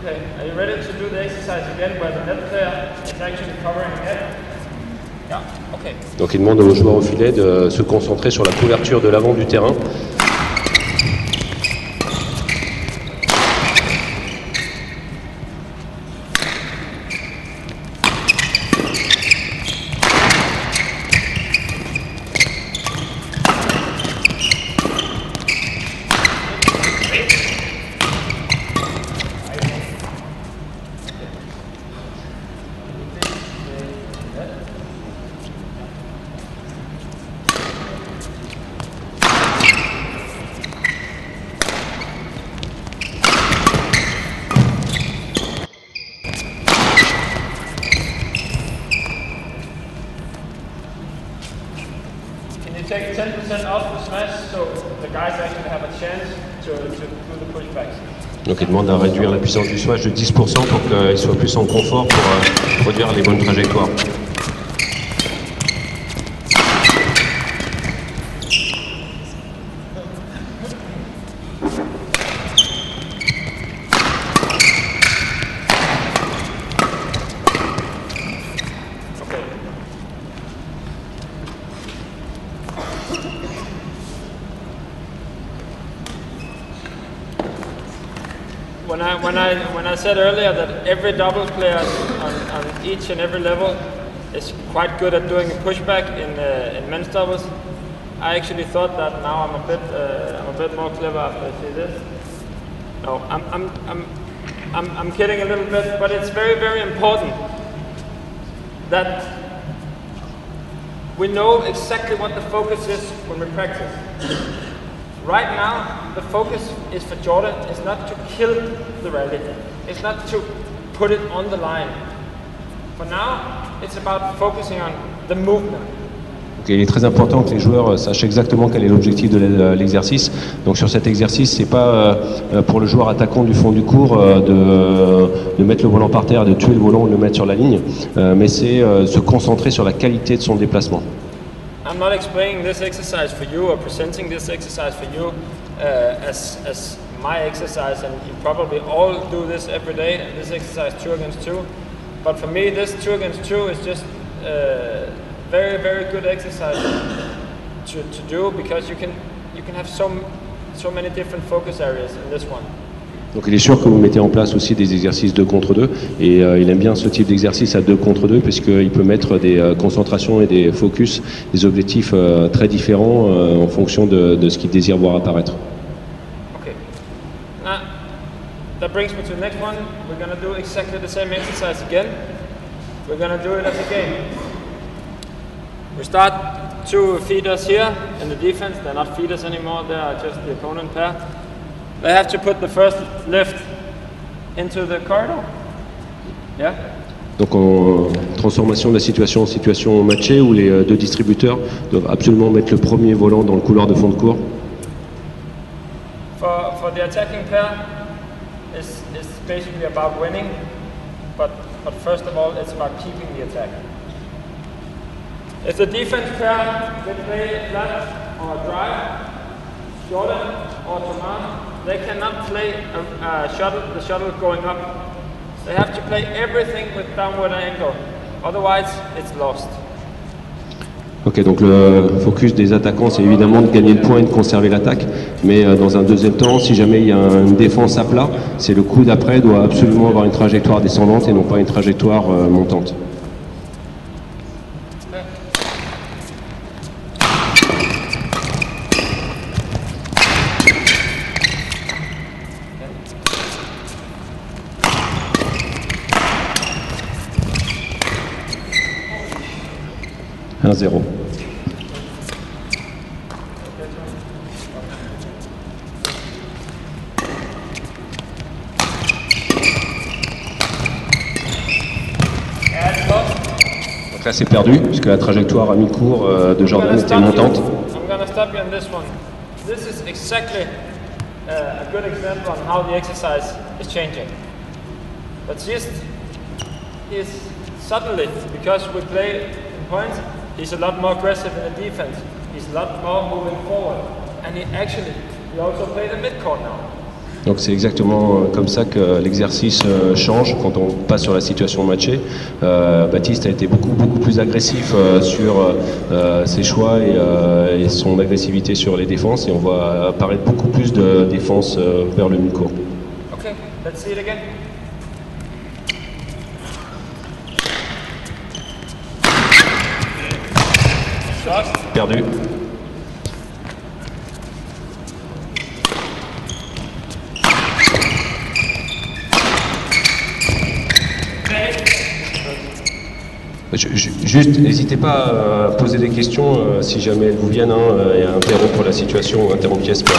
Speaker 1: Okay, are you ready to do the exercise again where the net player is actually covering the net? Yeah, okay.
Speaker 2: Donc il demande au joueur au filet de se concentrer sur la couverture de l'avant du terrain.
Speaker 1: you take 10% off the smash, so the guys actually have a chance to do the pushbacks.
Speaker 2: Donc il demande à réduire la puissance du smash de 10% pour qu'il soit plus en confort pour produire les bonnes trajectoires.
Speaker 1: When I said earlier that every doubles player on each and every level is quite good at doing a pushback in men's doubles, I actually thought that now I'm a bit more clever after I see this. No, I'm kidding a little bit, but it's very important that we know exactly what the focus is when we practice. Right now, the focus is for Jordan is not to kill the rally. It's not to put it on the line. For now, it's about focusing on the movement.
Speaker 2: Donc, il est très important que les joueurs sachent exactement quel est l'objectif de l'exercice. Donc sur cet exercice, c'est pas pour le joueur attaquant du fond du court de mettre le volant par terre, de tuer le volant ou de le mettre sur la ligne, mais c'est se concentrer sur la qualité de son déplacement.
Speaker 1: I'm not explaining this exercise for you or presenting this exercise for you as my exercise, and you probably all do this every day, this exercise 2 against 2. But for me, this 2 against 2 is just very good exercise to do, because you can have so many different focus areas in this one.
Speaker 2: Donc il est sûr que vous mettez en place aussi des exercices 2 contre 2 et il aime bien ce type d'exercice à 2 contre 2 puisqu'il peut mettre des concentrations et des focus, des objectifs très différents en fonction de ce qu'il désire voir apparaître.
Speaker 1: Okay. Now, that brings me to the next one. We're going to do exactly the same exercise again. We're going to do it as a game. We start 2 feeders here in the defense. They're not feeders anymore, they are just the opponent pair. They have to put the first lift into the corridor. Yeah.
Speaker 2: Donc en transformation de la situation en situation matchée où les 2 distributeurs doivent absolument mettre le premier volant dans le couloir de fond de cours.
Speaker 1: For the attacking pair, it's basically about winning, but first of all, it's about keeping the attack. If the defense pair, they play left or drive, Jordan or Toman, they cannot play the shuttle going up. They have to play everything with downward angle, otherwise it's lost.
Speaker 2: Ok, donc le focus des attaquants, c'est évidemment de gagner le point et de conserver l'attaque. Mais dans un deuxième temps, si jamais il y a une défense à plat, c'est le coup d'après doit absolument avoir une trajectoire descendante et non pas une trajectoire montante. Un 0. Donc là c'est perdu puisque la trajectoire à mi-cours de Jordan était montante.
Speaker 1: I'm going to stop you on this one. This is exactly a good example on how the exercise is changing. But just is suddenly, because we play in points, he's a lot more aggressive in the defense. He's a lot more moving forward. And he also play the mid-court now.
Speaker 2: Donc c'est exactement comme ça que l'exercice change quand on passe sur la situation matchée. Baptiste a été beaucoup plus agressif sur ses choix et son agressivité sur les défenses, et on voit apparaître beaucoup plus de défense vers le mi-court.
Speaker 1: Okay, let's see it again.
Speaker 2: Perdu. Juste, n'hésitez pas à poser des questions si jamais elles vous viennent, et à interrompre la situation ou interrompre Jesper.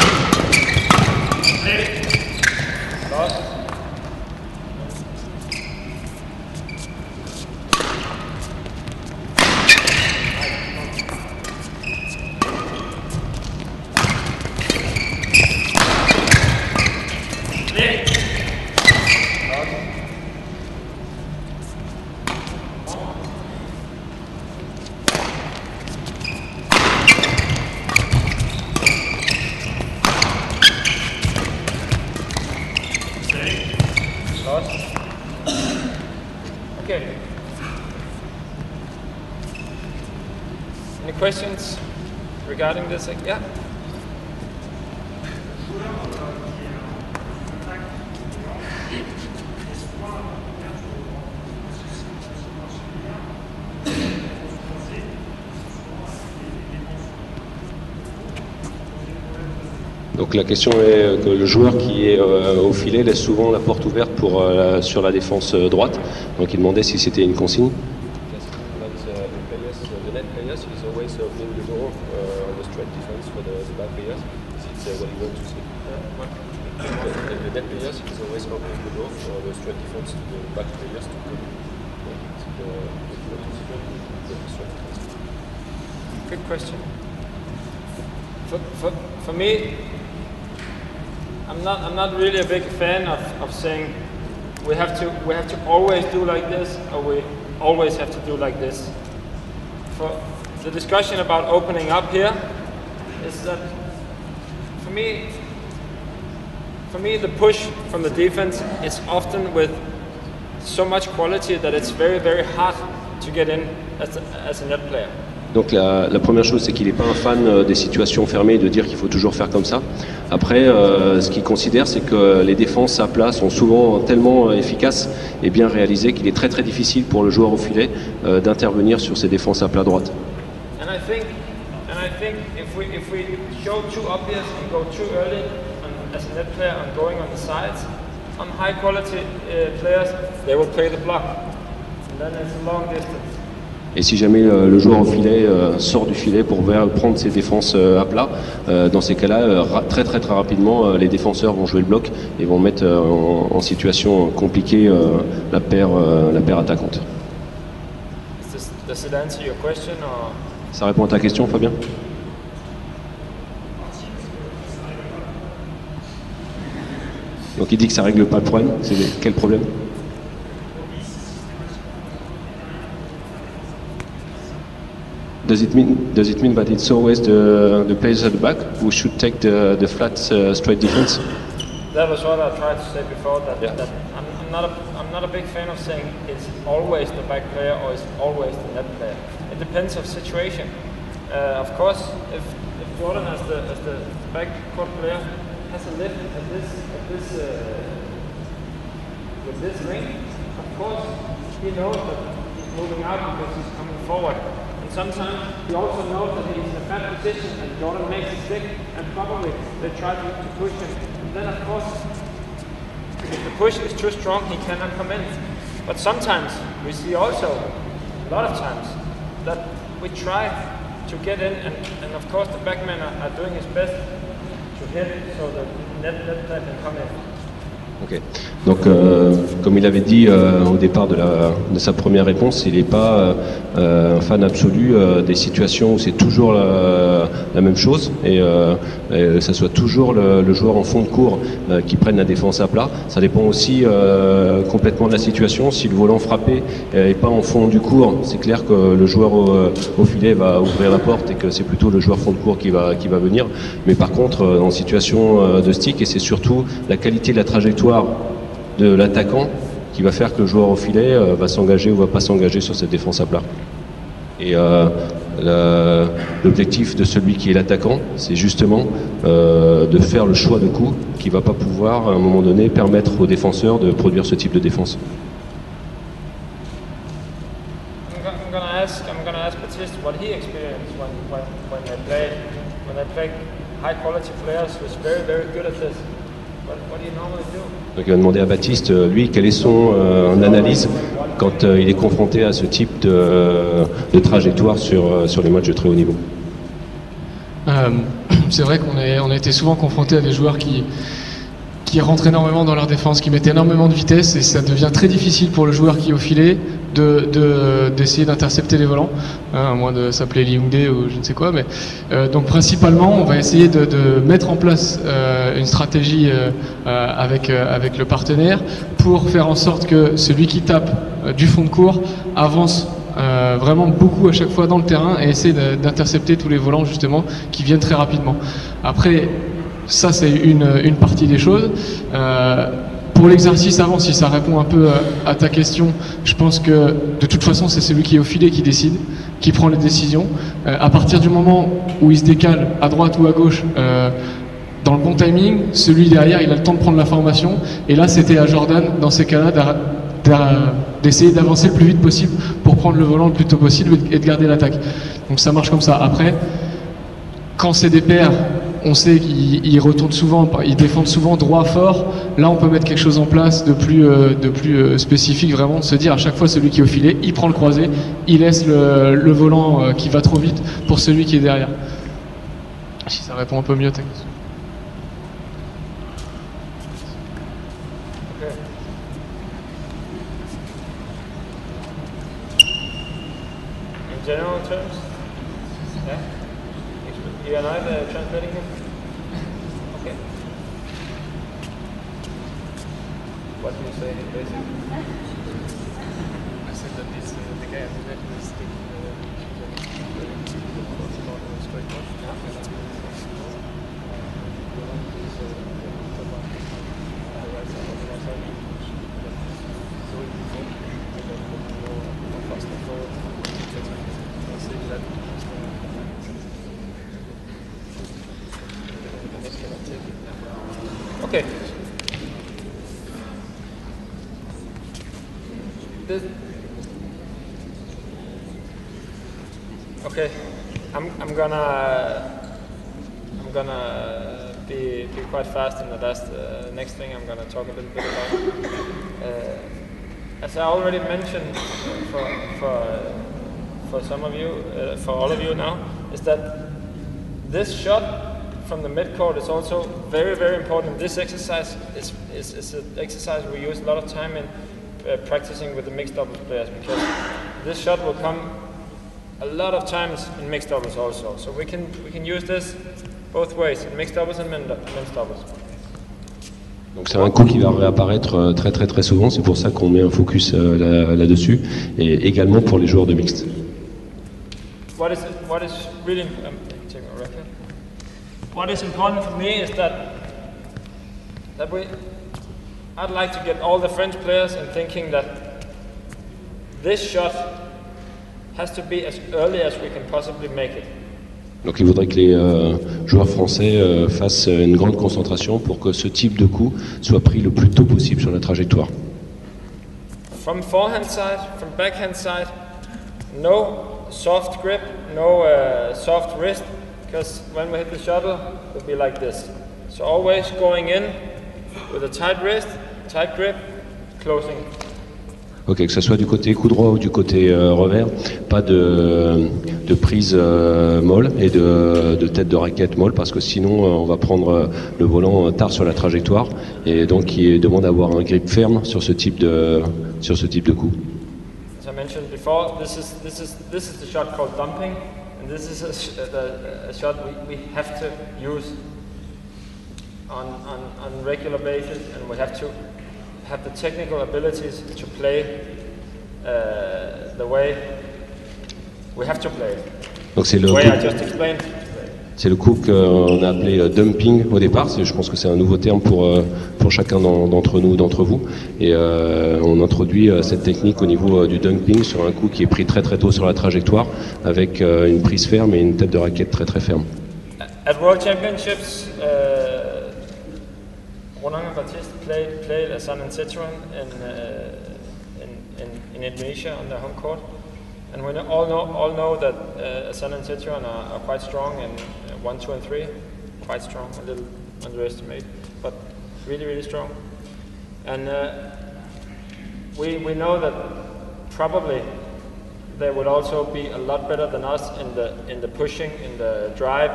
Speaker 1: God. Okay. Any questions regarding this? Yeah.
Speaker 2: Donc la question est que le joueur qui est au filet laisse souvent la porte ouverte pour, sur la défense droite. Donc il demandait si c'était une consigne.
Speaker 1: Good question. For me, I'm not really a big fan of saying we have to always do like this or we always have to do like this. For the discussion about opening up here is that for me the push from the defense is often with so much quality that it's very, very hard to get in as a net player.
Speaker 2: Donc la première chose, c'est qu'il n'est pas un fan des situations fermées, de dire qu'il faut toujours faire comme ça. Après, ce qu'il considère, c'est que les défenses à plat sont souvent tellement efficaces et bien réalisées qu'il est très très difficile pour le joueur au filet d'intervenir sur ces défenses à plat droite.
Speaker 1: And I think if we show too obvious and go too early as a net player and going on the sides, on high quality players, they will play the block. And then it's a long distance.
Speaker 2: Et si jamais le joueur au filet sort du filet pour prendre ses défenses à plat, dans ces cas-là, très rapidement, les défenseurs vont jouer le bloc et vont mettre en situation compliquée la paire attaquante.
Speaker 1: Does it answer your question, or?
Speaker 2: Ça répond à ta question, Fabien? Donc il dit que ça règle pas le problème. C'est quel problème? Does it mean that it's always the players at the back who should take the flat straight defense?
Speaker 1: That was what I tried to say before. That,
Speaker 2: yeah.
Speaker 1: that I'm not a big fan of saying it's always the back player or it's always the net player. It depends of situation. Of course, if Jordan as the back court player has a lift with this ring, of course he knows that he's moving out because he's coming forward. Sometimes he also knows that he's in a bad position and Jordan makes a stick and probably they try to push him. And then of course, if the push is too strong, he cannot come in. But sometimes we see also, a lot of times, that we try to get in and of course the backmen are doing his best to hit so that net player can come in.
Speaker 2: Okay. Donc, comme il avait dit au départ de sa première réponse, il n'est pas un fan absolu des situations où c'est toujours la même chose et que ce soit toujours le joueur en fond de court qui prenne la défense à plat. Ça dépend aussi complètement de la situation. Si le volant frappé n'est pas en fond du court, c'est clair que le joueur au filet va ouvrir la porte et que c'est plutôt le joueur fond de court qui va venir. Mais par contre, en situation de stick, et c'est surtout la qualité de la trajectoire de l'attaquant qui va faire que le joueur au filet va s'engager ou va pas s'engager sur cette défense à plat. Et l'objectif de celui qui est l'attaquant, c'est justement de faire le choix de coup qui va pas pouvoir à un moment donné permettre aux défenseurs de produire ce type de défense.
Speaker 1: I'm gonna ask Baptiste what he experienced when they play high quality players who's very, very good at this. What do you normally do?
Speaker 2: Donc il va demander à Baptiste, lui, quelle est son analyse quand il est confronté à ce type de trajectoire sur les matchs de très haut niveau.
Speaker 4: C'est vrai qu'on a été souvent confronté à des joueurs qui rentrent énormément dans leur défense, qui mettent énormément de vitesse et ça devient très difficile pour le joueur qui est au filet d'essayer d'intercepter les volants, à moins de s'appeler Liungde ou je ne sais quoi. Mais donc principalement, on va essayer de mettre en place une stratégie avec le partenaire pour faire en sorte que celui qui tape du fond de court avance vraiment beaucoup à chaque fois dans le terrain et essaie d'intercepter tous les volants justement qui viennent très rapidement. Après, ça c'est une partie des choses. pour l'exercice avant, si ça répond un peu à ta question, je pense que de toute façon c'est celui qui est au filet qui décide, qui prend les décisions. À partir du moment où il se décale à droite ou à gauche dans le bon timing, celui derrière il a le temps de prendre l'information. Et là c'était à Jordan dans ces cas-là d'essayer d'avancer le plus vite possible pour prendre le volant le plus tôt possible et de garder l'attaque. Donc ça marche comme ça. Après, quand c'est des pairs, on sait qu'ils retournent souvent, ils défendent souvent droit fort. Là, on peut mettre quelque chose en place de plus spécifique, vraiment, de se dire à chaque fois celui qui est au filet, il prend le croisé, il laisse le volant qui va trop vite pour celui qui est derrière. Si ça répond un peu mieux à ta question.
Speaker 1: In general terms, yeah. You and I translating him? Okay. What do you say basically?
Speaker 4: I said that the guy at the net was taking the straight watch.
Speaker 1: Okay. Okay. I'm gonna be quite fast in the last next thing I'm gonna talk a little bit about. As I already mentioned for some of you, for all of you now, is that this shot from the midcourt is also very, very important. This exercise is an exercise we use a lot of time in practicing with the mixed doubles players, because this shot will come a lot of times in mixed doubles also. So we can use this both ways, in mixed doubles and men's doubles.
Speaker 2: Donc c'est un coup qui va réapparaître très très très souvent, c'est pour ça qu'on met un focus là-dessus, et également pour les joueurs de mixte.
Speaker 1: What is really what is important for me is that I'd like to get all the French players in thinking that this shot has to be as early as we can possibly make it.
Speaker 2: Donc il faudrait que les joueurs français fassent une grande concentration pour que ce type de coup soit pris le plus tôt possible sur la trajectoire.
Speaker 1: From forehand side, from backhand side, no soft grip, no soft wrist, because when we hit the shuttle, it'll be like this. So always going in with a tight wrist, tight grip, closing.
Speaker 2: Ok, que ce soit du côté coup droit ou du côté revers, pas de prise molle et de tête de raquette molle, parce que sinon on va prendre le volant tard sur la trajectoire, et donc il demande d'avoir un grip ferme sur ce type de coup.
Speaker 1: As I mentioned before, this is the shot called dumping, and this is a shot we have to use on regular basis, and we have to have the technical abilities to play the way we have to play it.
Speaker 2: Donc c'est le coup qu'on a appelé dumping au départ. Je pense que c'est un nouveau terme pour chacun d'entre nous, d'entre vous. Et on introduit cette technique au niveau du dumping sur un coup qui est pris très très tôt sur la trajectoire, avec une prise ferme et une tête de raquette très très ferme.
Speaker 1: At World Championships, Ronan Baptiste played at San Ancetuan in Indonesia on their home court, and we all know that San Ancetuan are quite strong, and 1, 2, and 3 quite strong, a little underestimated, but really really strong. And we know that probably they would also be a lot better than us in the pushing, in the drive,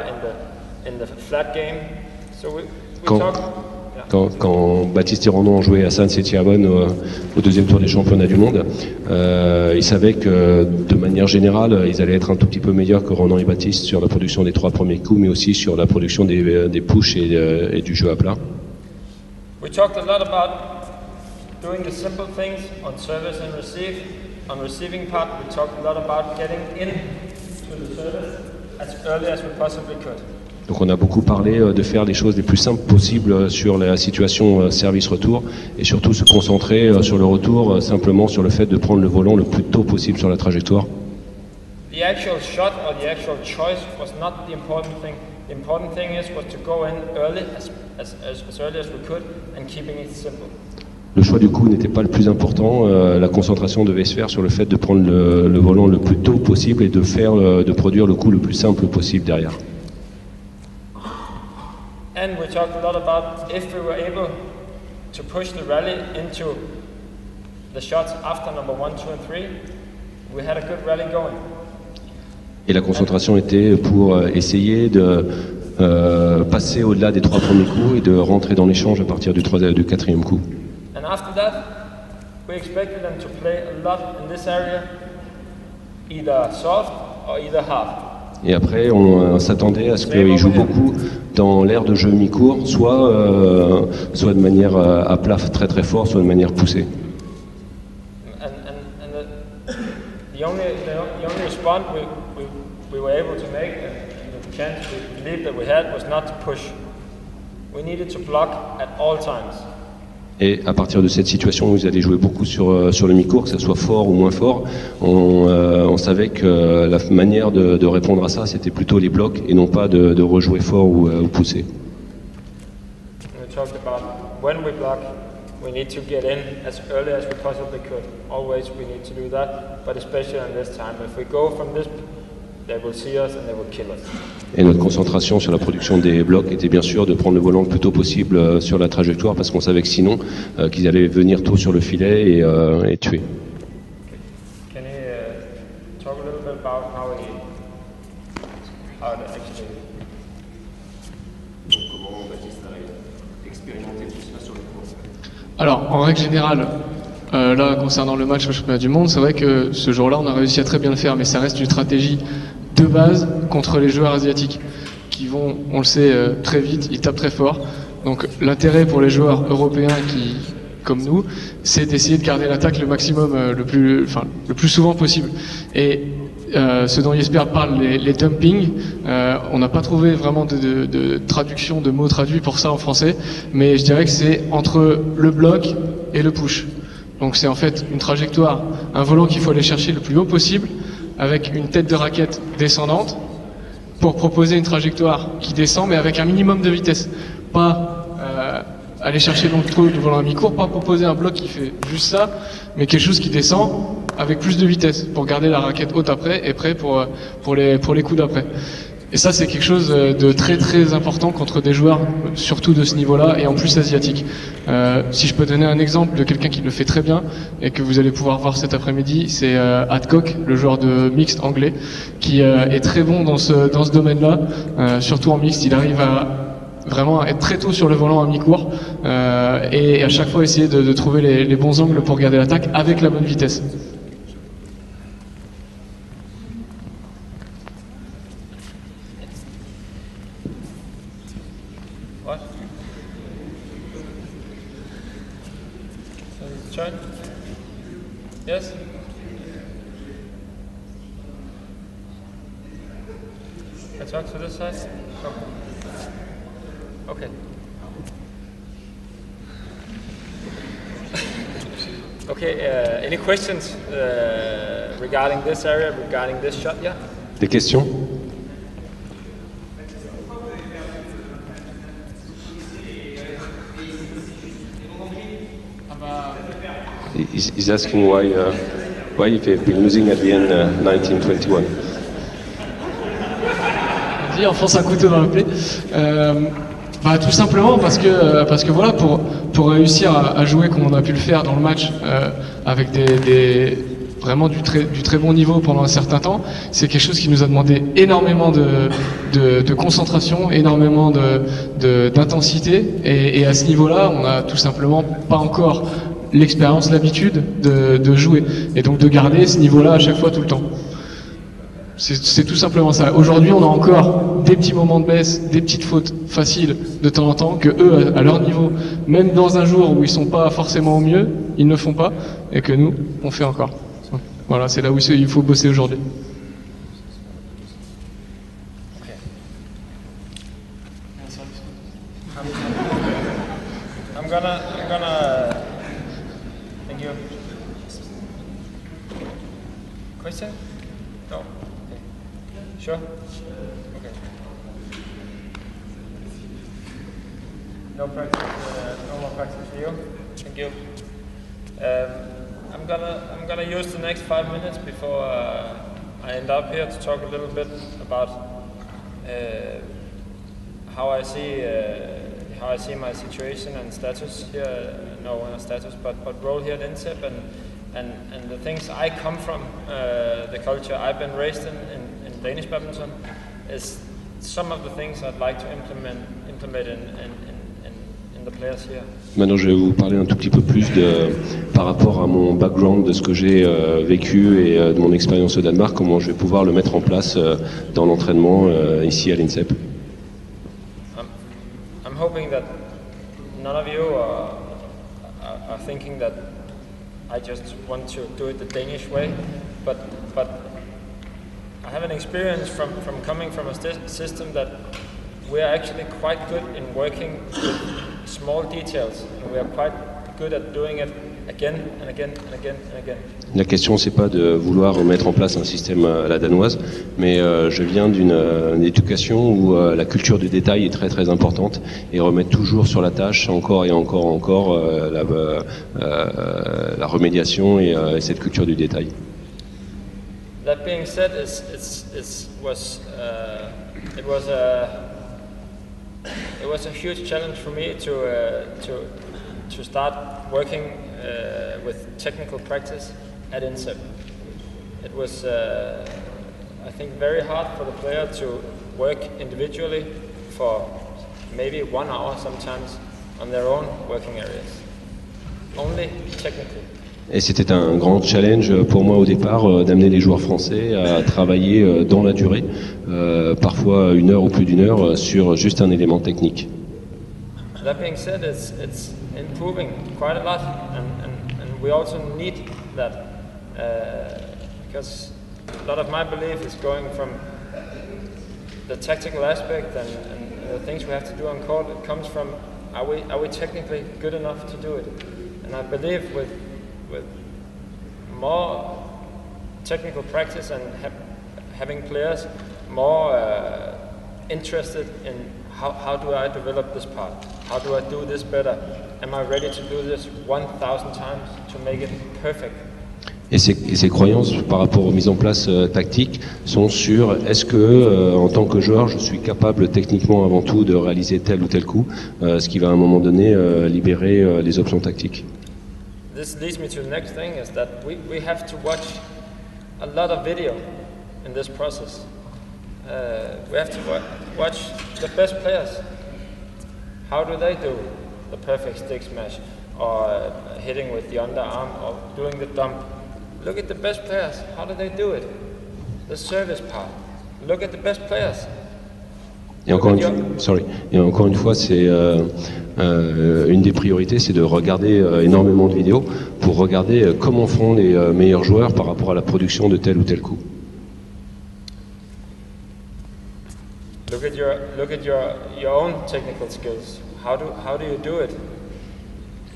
Speaker 1: in the flat game. So we talk.
Speaker 2: Quand Baptiste et Ronan ont joué à San Setiabon au deuxième tour des championnats du monde, ils savaient que de manière générale, ils allaient être un tout petit peu meilleurs que Ronan et Baptiste sur la production des 3 premiers coups, mais aussi sur la production des pushs et du jeu à plat.
Speaker 1: We talked a lot about doing the simple things on service and receive. On receiving part, we talked a lot about getting in to the service as early as we possibly could.
Speaker 2: Donc on a beaucoup parlé de faire les choses les plus simples possibles sur la situation service-retour et surtout se concentrer sur le retour simplement sur le fait de prendre le volant le plus tôt possible sur la trajectoire.
Speaker 1: The actual shot or the actual choice was not the important thing. The important thing was to go in early, as early as we could, and keeping it simple.
Speaker 2: Le choix du coup n'était pas le plus important. La concentration devait se faire sur le fait de prendre le volant le plus tôt possible et de produire le coup le plus simple possible derrière.
Speaker 1: And we talked a lot about if we were able to push the rally into the shots after number 1, 2 and 3, we had a good rally going.
Speaker 2: Et la concentration était pour essayer de passer au-delà des 3 premiers coups et de rentrer dans l'échange à partir du 4e coup.
Speaker 1: And after that, we expected them to play a lot in this area, either soft or either hard.
Speaker 2: Et après, on s'attendait à ce qu'ils jouent beaucoup dans l'aire de jeu mi-court, soit de manière à plat très très fort, soit de manière poussée.
Speaker 1: The only response we were able to make, and the chance we believed that we had, was not to push. We needed to block at all times.
Speaker 2: Et à partir de cette situation où ils allaient jouer beaucoup sur le mi-court, que ce soit fort ou moins fort, on savait que la manière de répondre à ça, c'était plutôt les blocs et non pas de rejouer fort ou pousser.
Speaker 1: We talked about when we block, we need to get in as early as we possibly could. Always we need to do that, but especially in this time. If we go from this, they will see us and they will kill us.
Speaker 2: Et notre concentration sur la production des blocs était bien sûr de prendre le volant le plus tôt possible sur la trajectoire parce qu'on savait que sinon qu'ils allaient venir tôt sur le filet et tuer.
Speaker 1: Can you talk a little bit about how it actually...
Speaker 2: Comment Baptiste a expérimenté tout ça sur le cours?
Speaker 4: Alors, en règle générale, là, concernant le match au championnat du monde, c'est vrai que ce jour-là, on a réussi à très bien le faire, mais ça reste une stratégie de base contre les joueurs asiatiques qui vont, on le sait, très vite, ils tapent très fort. Donc l'intérêt pour les joueurs européens qui, comme nous, c'est d'essayer de garder l'attaque le maximum, le plus souvent possible. Et ce dont Jesper parle, les dumpings, on n'a pas trouvé vraiment de traduction, de mots traduits pour ça en français, mais je dirais que c'est entre le bloc et le push. Donc c'est en fait une trajectoire, un volant qu'il faut aller chercher le plus haut possible, avec une tête de raquette descendante pour proposer une trajectoire qui descend mais avec un minimum de vitesse. Pas aller chercher donc trop le volant à mi-court, pas proposer un bloc qui fait juste ça, mais quelque chose qui descend avec plus de vitesse pour garder la raquette haute après et prêt pour les coups d'après. Et ça c'est quelque chose de très très important contre des joueurs surtout de ce niveau-là et en plus asiatiques. Si je peux donner un exemple de quelqu'un qui le fait très bien et que vous allez pouvoir voir cet après-midi, c'est Adcock, le joueur de mixte anglais, qui est très bon dans ce domaine-là, surtout en mixte. Il arrive à vraiment être très tôt sur le volant à mi-court et à chaque fois essayer de trouver les bons angles pour garder l'attaque avec la bonne vitesse.
Speaker 1: What? John? Yes? I talk to this side? Oh. Okay. Okay, any questions regarding this area, regarding this shot? Yeah?
Speaker 2: Des questions? He's asking why they've been losing at the end 1921.
Speaker 4: On enfonce un couteau dans la plaie. Tout simplement parce que voilà, pour réussir à jouer comme on a pu le faire dans le match avec vraiment du très bon niveau pendant un certain temps, c'est quelque chose qui nous a demandé énormément de concentration, énormément d'intensité et à ce niveau-là, on n'a tout simplement pas encore l'expérience, l'habitude de jouer et donc de garder ce niveau-là à chaque fois tout le temps. C'est tout simplement ça. Aujourd'hui, on a encore des petits moments de baisse, des petites fautes faciles de temps en temps que eux, à leur niveau, même dans un jour où ils sont pas forcément au mieux, ils ne font pas et que nous, on fait encore. Voilà, c'est là où il faut bosser aujourd'hui.
Speaker 1: I'm gonna. Thank you. Question? No. Okay. Sure. Okay. No practice. No more practice for you. Thank you. I'm gonna use the next 5 minutes before I end up here to talk a little bit about how I see my situation and status here. No status, but role here at INSEP and the things I come from, the culture I've been raised in Danish badminton, is some of the things I'd like to implement in the players here.
Speaker 2: Maintenant, je vais vous parler un tout petit peu plus par rapport à mon background, de ce que j'ai vécu et de mon expérience au Danemark, comment je vais pouvoir le mettre en place dans l'entraînement ici à l'INSEP.
Speaker 1: I'm hoping that none of you are thinking that I just want to do it the Danish way, but I have an experience from coming from a system that we are actually quite good in working with small details, and we are quite good at doing it again and again and again and again.
Speaker 2: La question, c'est pas de vouloir mettre en place un système à la danoise, mais je viens d'une éducation où la culture du détail est très très importante et remettre toujours sur la tâche encore et encore la remédiation et cette culture du détail.
Speaker 1: That being said, it was a huge challenge for me to start working with technical practice at INSEP. It was, I think, very hard for the player to work individually for maybe 1 hour sometimes on their own working areas. Only technical.
Speaker 2: Et c'était un grand challenge pour moi au départ d'amener les joueurs français à travailler dans la durée, parfois 1 heure ou plus d'1 heure, sur juste un élément technique.
Speaker 1: That being said, it's improving quite a lot, and we also need that because a lot of my belief is going from the tactical aspect and the things we have to do on court. It comes from are we technically good enough to do it? And I believe with more technical practice and having players more interested in how do I develop this part? How do I do this better? Am I ready to do this 1,000 times to make it perfect?
Speaker 2: Et ces croyances par rapport aux mises en place tactiques sont sur est-ce que en tant que joueur je suis capable techniquement avant tout de réaliser tel ou tel coup, ce qui va à un moment donné libérer les options tactiques.
Speaker 1: This leads me to the next thing is that we have to watch a lot of video in this process. We have to watch the best players. How do they do the perfect stick smash or hitting with the underarm or doing the dump? Look at the best players. How do they do it? The service part. Look at the best players.
Speaker 2: Et encore une fois, c'est une des priorités, c'est de regarder énormément de vidéos pour regarder comment font les meilleurs joueurs par rapport à la production de tel ou tel coup.
Speaker 1: Look at your own technical skills. How do you do it?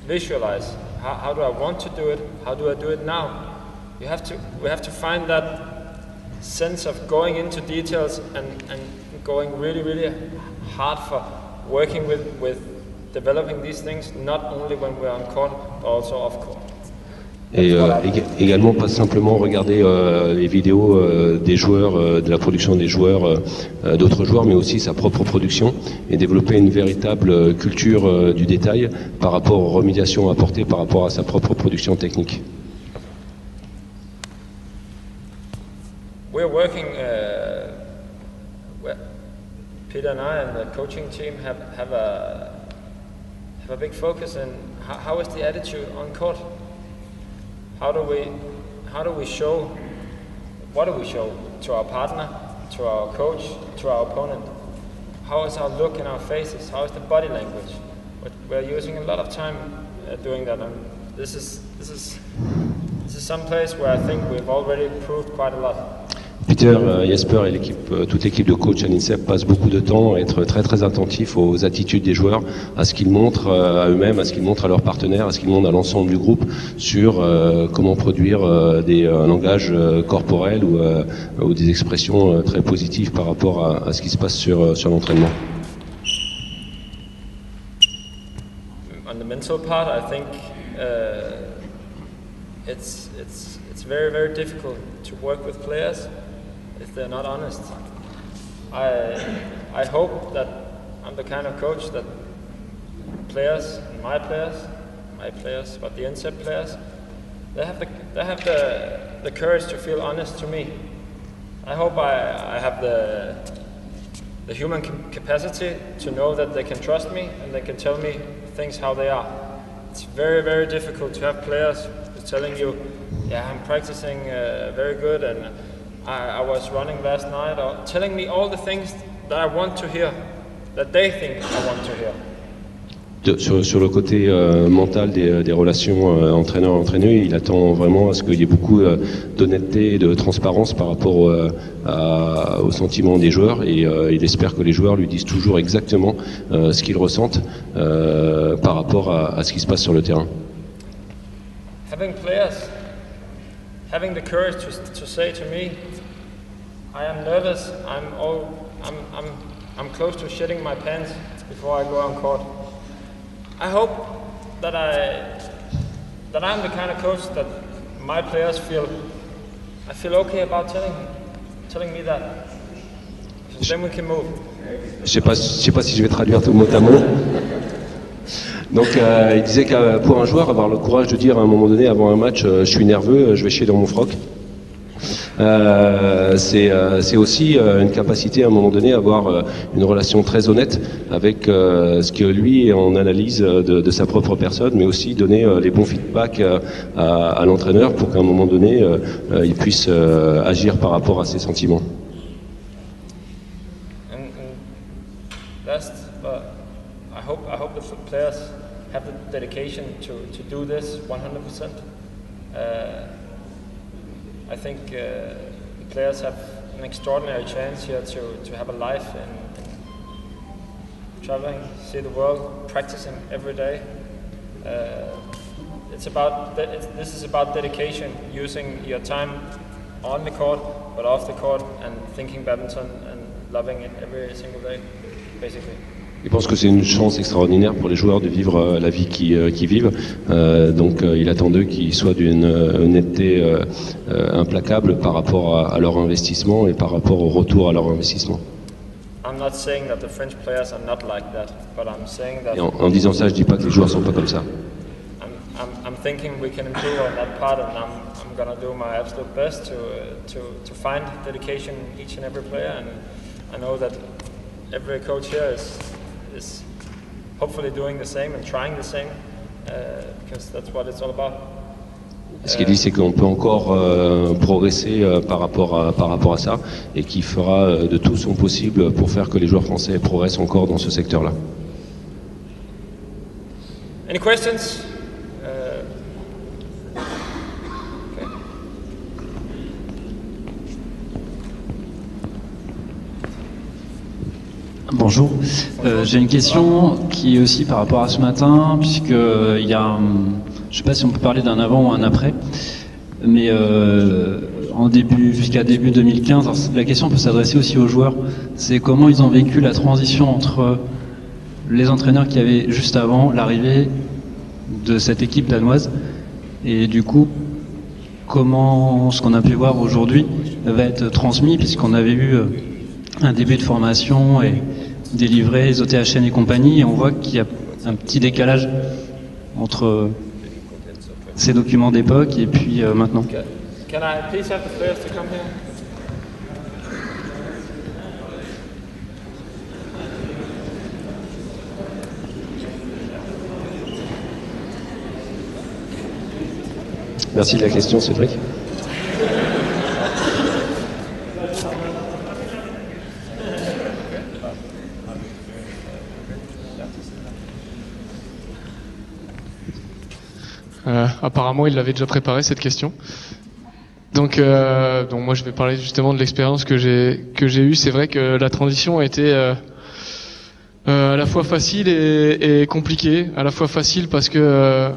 Speaker 1: Visualize. How do I want to do it? How do I do it now? We have to find that sense of going into details and going really hard for working with developing these things, not only when we're on court, but also off court.
Speaker 2: Et également pas simplement regarder les vidéos des joueurs, de la production des joueurs, d'autres joueurs, mais aussi sa propre production et développer une véritable culture du détail par rapport aux remédiations apportées par rapport à sa propre production technique.
Speaker 1: We're working, Peter and I and the coaching team have a big focus on how is the attitude on court. How do we show, what do we show to our partner, to our coach, to our opponent? How is our look in our faces? How is the body language? We're using a lot of time doing that, and this is some place where I think we've already improved quite a lot.
Speaker 2: Peter, Jesper et toute l'équipe de coach à l'INSEP passe beaucoup de temps à être très très attentif aux attitudes des joueurs, à ce qu'ils montrent à eux-mêmes, à ce qu'ils montrent à leurs partenaires, à ce qu'ils montrent à l'ensemble du groupe sur comment produire un langage corporel ou des expressions très positives par rapport à ce qui se passe sur l'entraînement.
Speaker 1: On the mental part, I think it's very, very difficult to work with players if they're not honest. I hope that I'm the kind of coach that players, my players, but the INSEP players, they have the courage to feel honest to me. I hope I have the human capacity to know that they can trust me and they can tell me things how they are. It's very, very difficult to have players telling you, yeah, I'm practicing very good and I was running last night, or telling me all the things that I want to hear, that they think I want to hear.
Speaker 2: Sur le côté mental des relations entraîneur-entraîneur, il attend vraiment à ce qu'il y ait beaucoup d'honnêteté et de transparence par rapport aux sentiments des joueurs, et il espère que les joueurs lui disent toujours exactement ce qu'ils ressentent par rapport à ce qui se passe sur le terrain.
Speaker 1: Having players, having the courage to say to me, I am nervous, I'm close to shitting my pants before I go on court. I hope that I'm the kind of coach that my players feel okay about telling me that. So then we can move.
Speaker 2: Je sais pas si je vais traduire tout mot à mot. Donc il disait que pour un joueur, avoir le courage de dire à un moment donné avant un match, je suis nerveux, je vais chier dans mon froc. C'est aussi une capacité à un moment donné à avoir une relation très honnête avec ce que lui en analyse de sa propre personne, mais aussi donner les bons feedbacks à l'entraîneur pour qu'à un moment donné il puisse agir par rapport à ses sentiments.
Speaker 1: And last, I hope the players have the dedication to do this 100%. I think the players have an extraordinary chance here to have a life in traveling, see the world, practicing every day. This is about dedication, using your time on the court, but off the court, and thinking badminton and loving it every single day, basically.
Speaker 2: Il pense que c'est une chance extraordinaire pour les joueurs de vivre la vie qu'ils vivent. Donc il attend d'eux qu'ils soient d'une honnêteté implacable par rapport à leur investissement et par rapport au retour à leur investissement. Et en disant ça, je ne dis pas que les joueurs ne sont pas comme ça.
Speaker 1: I'm thinking we can improve on that part, and I'm going to do my absolute best to find dedication in each and every player, and I know that every coach here is hopefully doing the same and trying the same, because that's what it's all about.
Speaker 2: Ce qu'il dit, c'est qu'on peut encore progresser par rapport à ça, et qu'il fera de tout son possible pour faire que les joueurs français progressent encore dans ce secteur-là.
Speaker 1: Any questions?
Speaker 5: Bonjour, j'ai une question qui est aussi par rapport à ce matin, puisqu'il y a, je ne sais pas si on peut parler d'un avant ou un après, mais jusqu'à début 2015, alors la question peut s'adresser aussi aux joueurs, c'est comment ils ont vécu la transition entre les entraîneurs qu'il y avait juste avant l'arrivée de cette équipe danoise, et du coup, comment ce qu'on a pu voir aujourd'hui va être transmis, puisqu'on avait eu un début de formation et délivré les OTHN et compagnie, et on voit qu'il y a un petit décalage entre ces documents d'époque et puis maintenant.
Speaker 1: Can I please have the players to come here?
Speaker 2: Merci de la question, Cédric.
Speaker 6: Apparemment, il l'avait déjà préparé cette question.
Speaker 4: Donc moi je vais parler justement de l'expérience que j'ai eue. C'est vrai que la transition a été à la fois facile et compliquée. À la fois facile parce que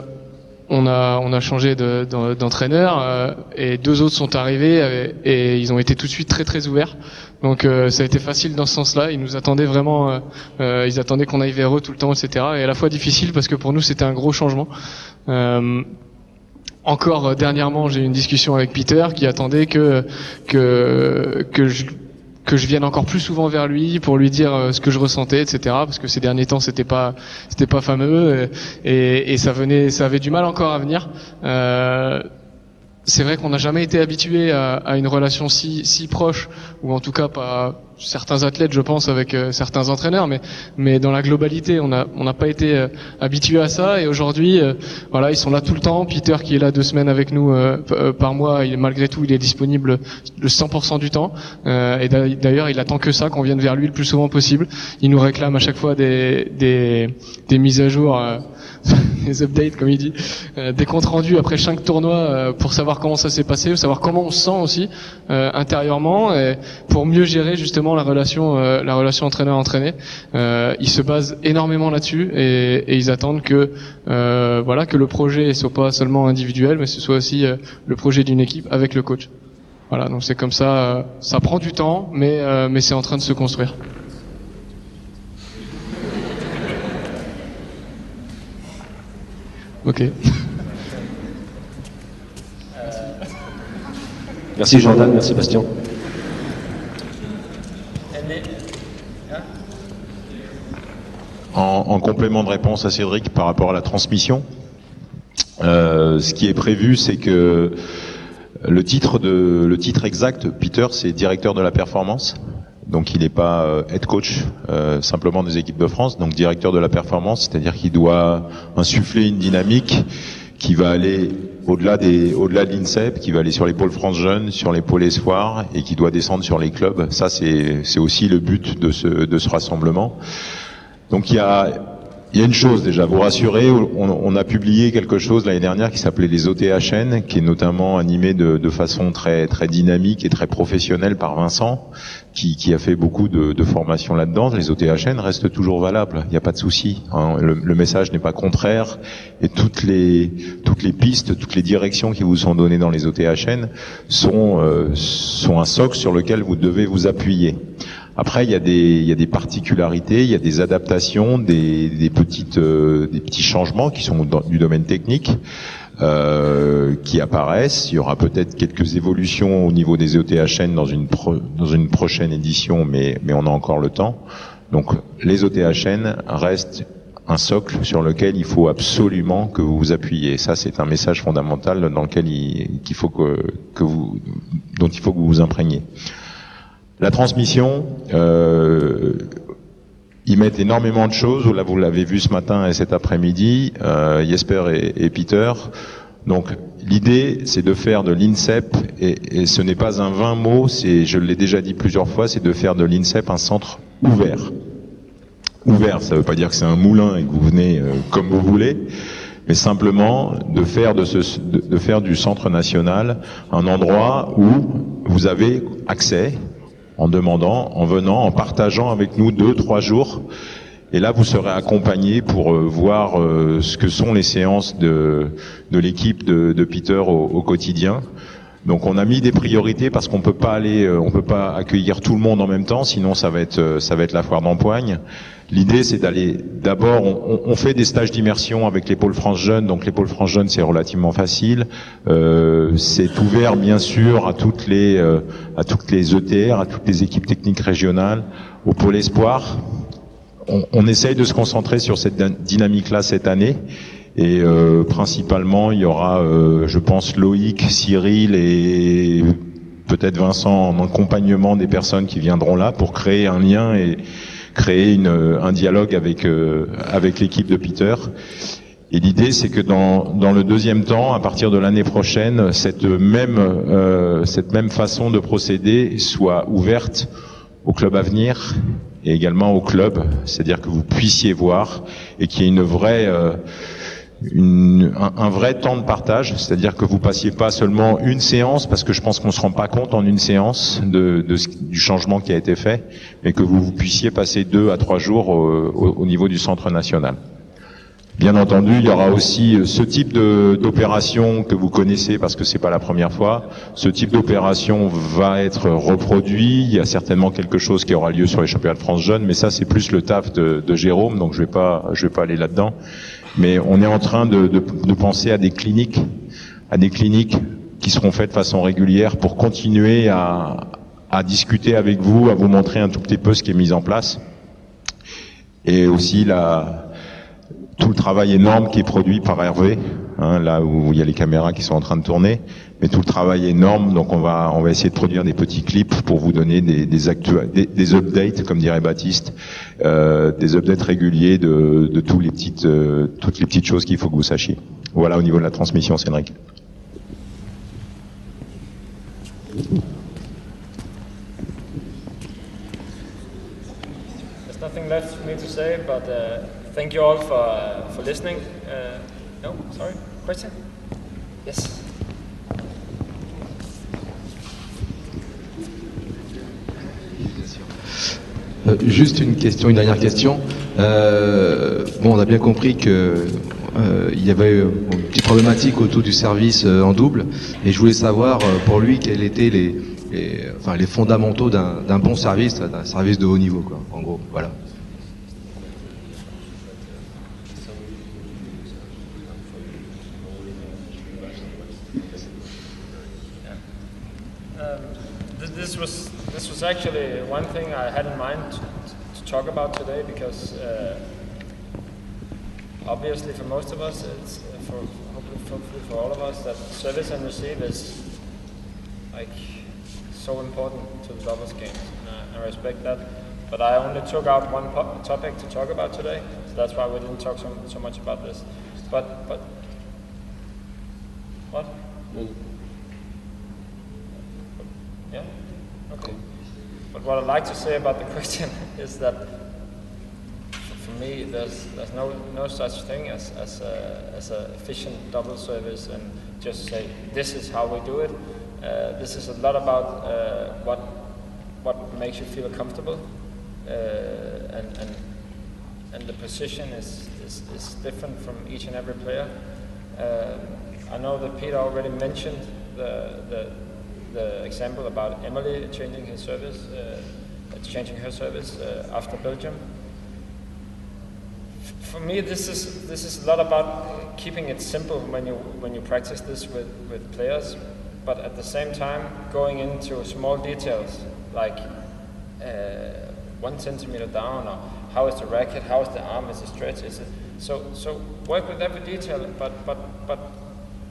Speaker 4: on a changé d'entraîneur et 2 autres sont arrivés et ils ont été tout de suite très très ouverts. Donc ça a été facile dans ce sens-là. Ils nous attendaient vraiment, ils attendaient qu'on aille vers eux tout le temps, etc. Et à la fois difficile parce que pour nous c'était un gros changement. Encore dernièrement, j'ai eu une discussion avec Peter qui attendait que je vienne encore plus souvent vers lui pour lui dire ce que je ressentais, etc. Parce que ces derniers temps c'était pas fameux et ça avait du mal encore à venir. C'est vrai qu'on n'a jamais été habitué à une relation si proche, ou en tout cas pas certains athlètes, je pense, avec certains entraîneurs, mais dans la globalité, on n'a pas été habitué à ça. Et aujourd'hui, voilà, ils sont là tout le temps. Peter, qui est là 2 semaines avec nous par mois, malgré tout, il est disponible le 100% du temps. Et d'ailleurs, il attend que ça, qu'on vienne vers lui le plus souvent possible. Il nous réclame à chaque fois des mises à jour. Des updates, comme il dit, des comptes rendus après chaque tournoi pour savoir comment ça s'est passé, savoir comment on se sent aussi intérieurement, et pour mieux gérer justement la relation entraîneur-entraîné. Ils se basent énormément là-dessus et ils attendent que que le projet soit pas seulement individuel, mais ce soit aussi le projet d'une équipe avec le coach. Voilà, donc c'est comme ça. Ça prend du temps, mais c'est en train de se construire. Ok.
Speaker 2: Merci Jordan, merci Bastien.
Speaker 6: En complément de réponse à Cédric par rapport à la transmission, ce qui est prévu, c'est que le titre exact, Peter, c'est directeur de la performance. Donc il n'est pas head coach simplement des équipes de France, donc directeur de la performance, c'est-à-dire qu'il doit insuffler une dynamique qui va aller au-delà de l'INSEP, qui va aller sur les pôles France Jeunes, sur les pôles Espoirs, et qui doit descendre sur les clubs. Ça c'est aussi le but de ce rassemblement. Donc il y a une chose déjà, vous rassurer, on a publié quelque chose l'année dernière qui s'appelait les OTHN, qui est notamment animé de façon très très dynamique et très professionnelle par Vincent, qui a fait beaucoup de formations là-dedans. Les OTHN restent toujours valables, il n'y a pas de souci, hein. Le message n'est pas contraire et toutes les pistes, toutes les directions qui vous sont données dans les OTHN sont un socle sur lequel vous devez vous appuyer. Après, il y a des particularités, il y a des adaptations, des petits changements qui sont du domaine technique, qui apparaissent. Il y aura peut-être quelques évolutions au niveau des OTHN dans une prochaine édition, mais on a encore le temps. Donc, les OTHN restent un socle sur lequel il faut absolument que vous vous appuyiez. Ça, c'est un message fondamental dans lequel dont il faut que vous vous imprégniez. La transmission, ils mettent énormément de choses. Là, vous l'avez vu ce matin et cet après-midi, Jesper et Peter. Donc, l'idée, c'est de faire de l'INSEP, et ce n'est pas un vain mot, je l'ai déjà dit plusieurs fois, c'est de faire de l'INSEP un centre ouvert. Ouvert, ça ne veut pas dire que c'est un moulin et que vous venez comme vous voulez, mais simplement de faire du centre national un endroit où vous avez accès, en demandant, en venant, en partageant avec nous 2-3 jours. Et là, vous serez accompagné pour voir ce que sont les séances de l'équipe de Peter au quotidien. Donc, on a mis des priorités parce qu'on peut pas accueillir tout le monde en même temps, sinon ça va être la foire d'empoigne. L'idée, c'est d'aller d'abord, on fait des stages d'immersion avec les pôles France Jeunes. Donc les pôles France Jeunes, c'est relativement facile. C'est ouvert bien sûr à toutes les ETR, à toutes les équipes techniques régionales, au pôle Espoir. On essaye de se concentrer sur cette dynamique-là cette année. Et principalement, il y aura, je pense, Loïc, Cyril et peut-être Vincent en accompagnement des personnes qui viendront là pour créer un lien et créer un dialogue avec l'équipe de Peter. Et l'idée, c'est que dans le deuxième temps, à partir de l'année prochaine, cette même façon de procéder soit ouverte au club à venir et également au club, c'est-à-dire que vous puissiez voir et qu'il y ait un vrai temps de partage, c'est-à-dire que vous passiez pas seulement une séance, parce que je pense qu'on se rend pas compte en une séance du changement qui a été fait, mais que vous puissiez passer 2 à 3 jours au niveau du centre national. Bien entendu, il y aura aussi ce type d'opération que vous connaissez parce que c'est pas la première fois. Ce type d'opération va être reproduit. Il y a certainement quelque chose qui aura lieu sur les championnats de France jeunes, mais ça c'est plus le taf de Jérôme, donc je vais pas aller là-dedans. Mais on est en train de penser à des cliniques qui seront faites de façon régulière pour continuer à discuter avec vous, à vous montrer un tout petit peu ce qui est mis en place. Et aussi tout le travail énorme qui est produit par Hervé, hein, là où il y a les caméras qui sont en train de tourner, mais tout le travail énorme, donc on va essayer de produire des petits clips pour vous donner des updates, comme dirait Baptiste, des updates réguliers de toutes les petites choses qu'il faut que vous sachiez. Voilà au niveau de la transmission, Cédric.
Speaker 1: There's nothing left for me to say, but thank you all for listening. No, sorry, question? Yes.
Speaker 7: Juste une dernière question. On a bien compris que il y avait une petite problématique autour du service en double, et je voulais savoir pour lui quels étaient les fondamentaux d'un bon service, d'un service de haut niveau, quoi. En gros, voilà.
Speaker 1: This was actually one thing I had in mind to talk about today, because obviously for most of us, it's hopefully for all of us, that service and receive is like so important to the doubles games. And I respect that, but I only took out one topic to talk about today, so that's why we didn't talk so much about this. But what? Yeah. Okay. But what I'd like to say about the question is that for me, there's no such thing as a efficient double service and just say this is how we do it. This is a lot about what makes you feel comfortable, and the position is different from each and every player. I know that Peter already mentioned the example about Emily changing her service after Belgium. For me, this is a lot about keeping it simple when you practice this with players, but at the same time going into small details like 1 centimeter down, or how is the racket, how is the arm, is it stretch, is it so work with every detail, but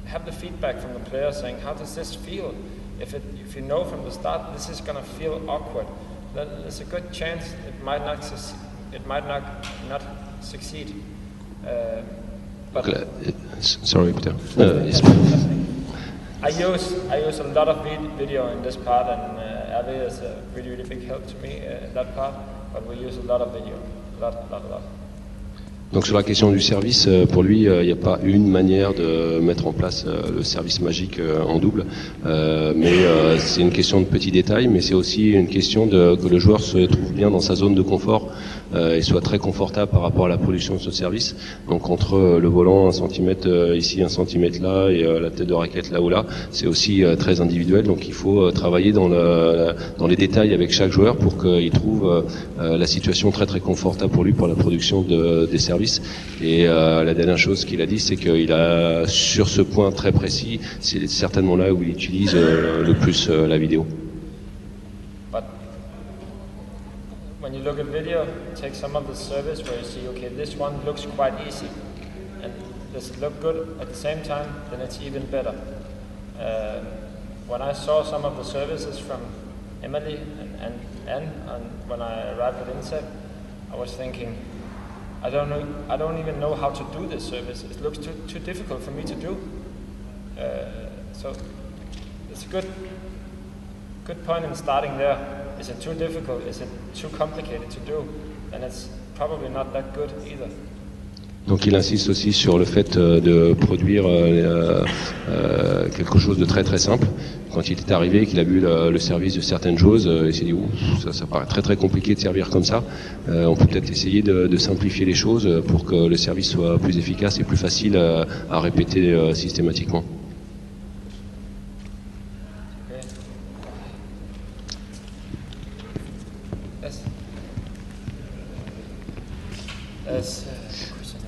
Speaker 1: have the feedback from the player saying, how does this feel? If you know from the start this is going to feel awkward, then there's a good chance it might not succeed. But
Speaker 2: sorry, Peter.
Speaker 1: I use a lot of video in this part, and Ali is a really big help to me in that part. But we use a lot of video, a lot.
Speaker 2: Donc sur la question du service, pour lui, il n'y a pas une manière de mettre en place le service magique en double, mais c'est une question de petits détails, mais c'est aussi une question que le joueur se trouve bien dans sa zone de confort et soit très confortable par rapport à la production de ce service. Donc entre le volant 1 cm ici, 1 cm là, et la tête de raquette là ou là, c'est aussi très individuel, donc il faut travailler dans les détails avec chaque joueur pour qu'il trouve la situation très confortable pour lui pour la production des services. Et la dernière chose qu'il a dit, c'est qu'il a, sur ce point très précis, c'est certainement là où il utilise le plus la vidéo.
Speaker 1: But when you look at video, take some of the service where you see, okay, this one looks quite easy, and does it look good at the same time? Then it's even better. When I saw some of the services from Emily and Anne, and when I arrived at INSEP, I was thinking, I don't even know how to do this service. It looks too difficult for me to do. So it's a good point in starting there. Is it too difficult? Is it too complicated to do? And it's probably not that good either.
Speaker 2: Donc il insiste aussi sur le fait de produire quelque chose de très très simple. Quand il est arrivé, qu'il a vu le service de certaines choses, il s'est dit ça paraît très très compliqué de servir comme ça. On peut peut-être essayer de simplifier les choses pour que le service soit plus efficace et plus facile à répéter systématiquement.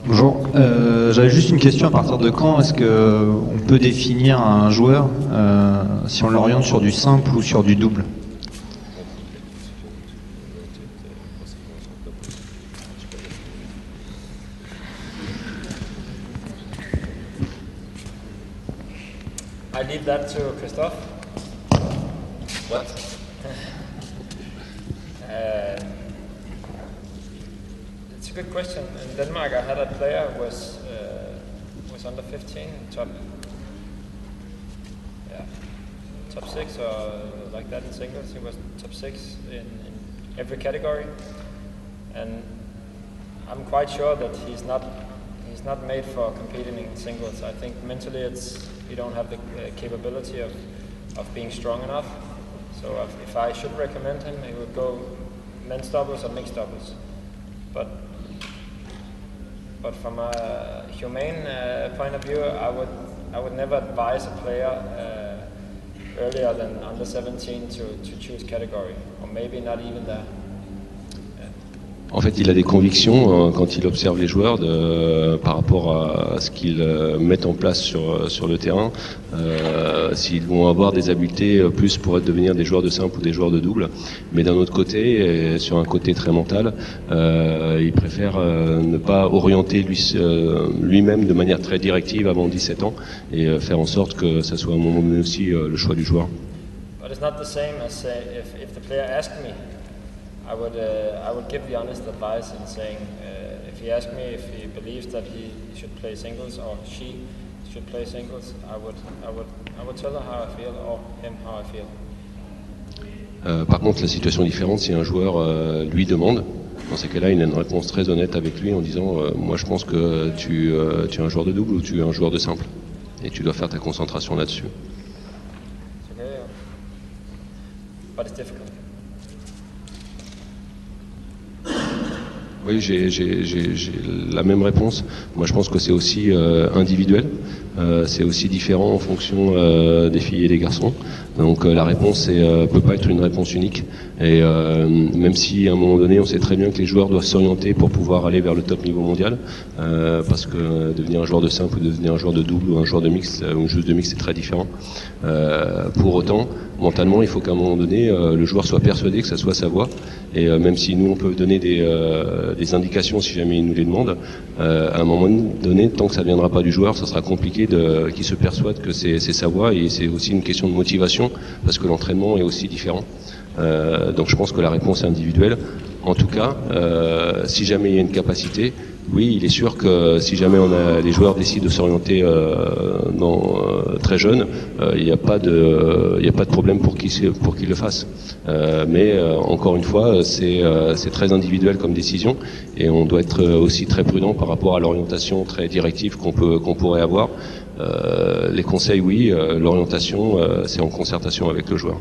Speaker 8: Bonjour, j'avais juste une question. À partir de quand est-ce qu'on peut définir un joueur si on l'oriente sur du simple ou sur du double?
Speaker 1: I leave that to Christophe.
Speaker 2: What?
Speaker 1: It's a good question. In Denmark, I had a player who was under 15, top 6 or like that in singles. He was top 6 in every category, and I'm quite sure that he's not made for competing in singles. I think mentally you don't have the capability of being strong enough. So if I should recommend him, he would go men's doubles or mixed doubles. But from a humane point of view, I would never advise a player earlier than under 17 to choose category, or maybe not even that.
Speaker 2: En fait, il a des convictions quand il observe les joueurs par rapport à ce qu'ils mettent en place sur le terrain, s'ils vont avoir des habiletés plus pour devenir des joueurs de simple ou des joueurs de double. Mais d'un autre côté, et sur un côté très mental, il préfère ne pas orienter lui-même de manière très directive avant 17 ans et faire en sorte que ça soit à un moment donné aussi le choix du joueur.
Speaker 1: But it's not the same as say if the player asked me. I would give the honest advice in saying if he asked me if he believes that he should play singles or she should play singles, I would tell her how I feel or him how I feel.
Speaker 2: Par contre, la situation est différente si un joueur lui demande. Dans ces cas-là, il a une réponse très honnête avec lui en disant moi je pense que tu es un joueur de double ou tu es un joueur de simple et tu dois faire ta concentration là-dessus.
Speaker 1: It's okay, but it's difficult.
Speaker 2: Oui, j'ai la même réponse. Moi, je pense que c'est aussi individuel. C'est aussi différent en fonction des filles et des garçons. Donc la réponse peut pas être une réponse unique. Et même si à un moment donné, on sait très bien que les joueurs doivent s'orienter pour pouvoir aller vers le top niveau mondial, parce que devenir un joueur de simple ou devenir un joueur de double ou un joueur de mix ou une joueuse de mix, c'est très différent. Pour autant, mentalement, il faut qu'à un moment donné, le joueur soit persuadé que ça soit sa voie. Et même si nous, on peut donner des indications si jamais il nous les demande, à un moment donné, tant que ça ne viendra pas du joueur, ça sera compliqué qu'il se persuade que c'est sa voie. Et c'est aussi une question de motivation, parce que l'entraînement est aussi différent. Donc je pense que la réponse est individuelle. En tout cas, si jamais il y a une capacité, oui, il est sûr que si jamais les joueurs décident de s'orienter très jeunes, il n'y a pas de problème pour qu'ils le fassent. Mais encore une fois, c'est très individuel comme décision et on doit être aussi très prudent par rapport à l'orientation très directive qu'on pourrait avoir. Les conseils, oui, l'orientation, c'est en concertation avec le joueur.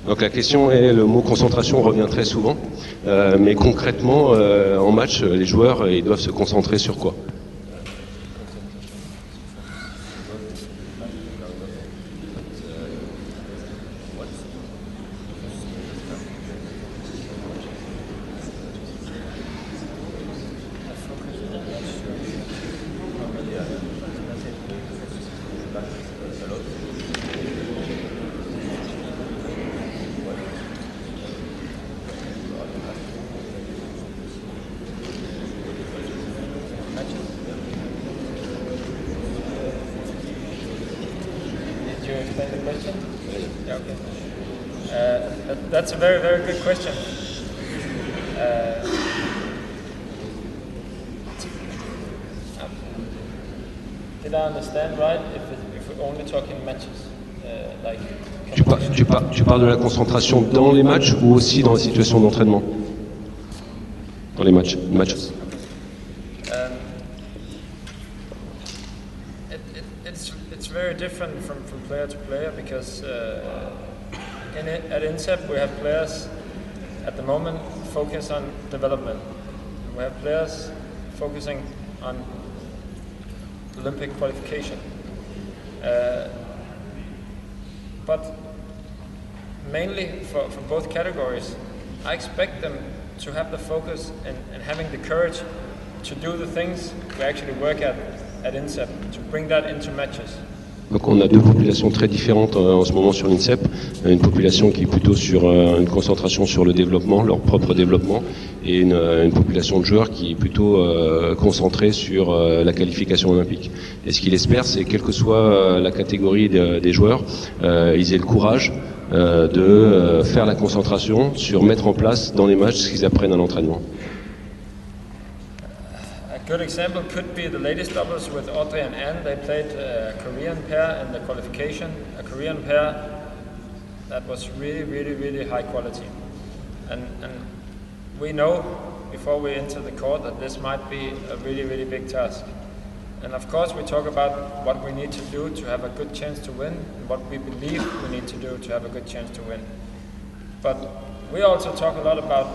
Speaker 2: Donc la question est, le mot concentration revient très souvent, mais concrètement, en match, les joueurs, ils doivent se concentrer sur quoi ?
Speaker 1: Matches? explain the question? Yeah, okay. That's a very, very good question. Did I understand right? If we're only talking matches, like.
Speaker 2: Tu parles de la concentration dans les matchs ou aussi dans la situation d'entraînement? Dans les matchs.
Speaker 1: It's very different from player to player because at INSEP we have players at the moment focus on development. We have players focusing on Olympic qualification. But mainly for both categories, I expect them to have the focus and having the courage to do the things we actually work at INSEP, to bring that into matches.
Speaker 2: Donc on a deux populations très différentes en ce moment sur l'INSEP. Une population qui est plutôt sur une concentration sur le développement, leur propre développement, et une population de joueurs qui est plutôt concentrée sur la qualification olympique. Et ce qu'il espère, c'est quelle que soit la catégorie des joueurs, ils aient le courage de faire la concentration sur mettre en place dans les matchs ce qu'ils apprennent à l'entraînement.
Speaker 1: A good example could be the ladies doubles with Audrey and Anne. They played a Korean pair in the qualification, a Korean pair that was really, really, really high quality. And we know before we enter the court that this might be a really, really big task. And of course we talk about what we need to do to have a good chance to win and what we believe we need to do to have a good chance to win. But we also talk a lot about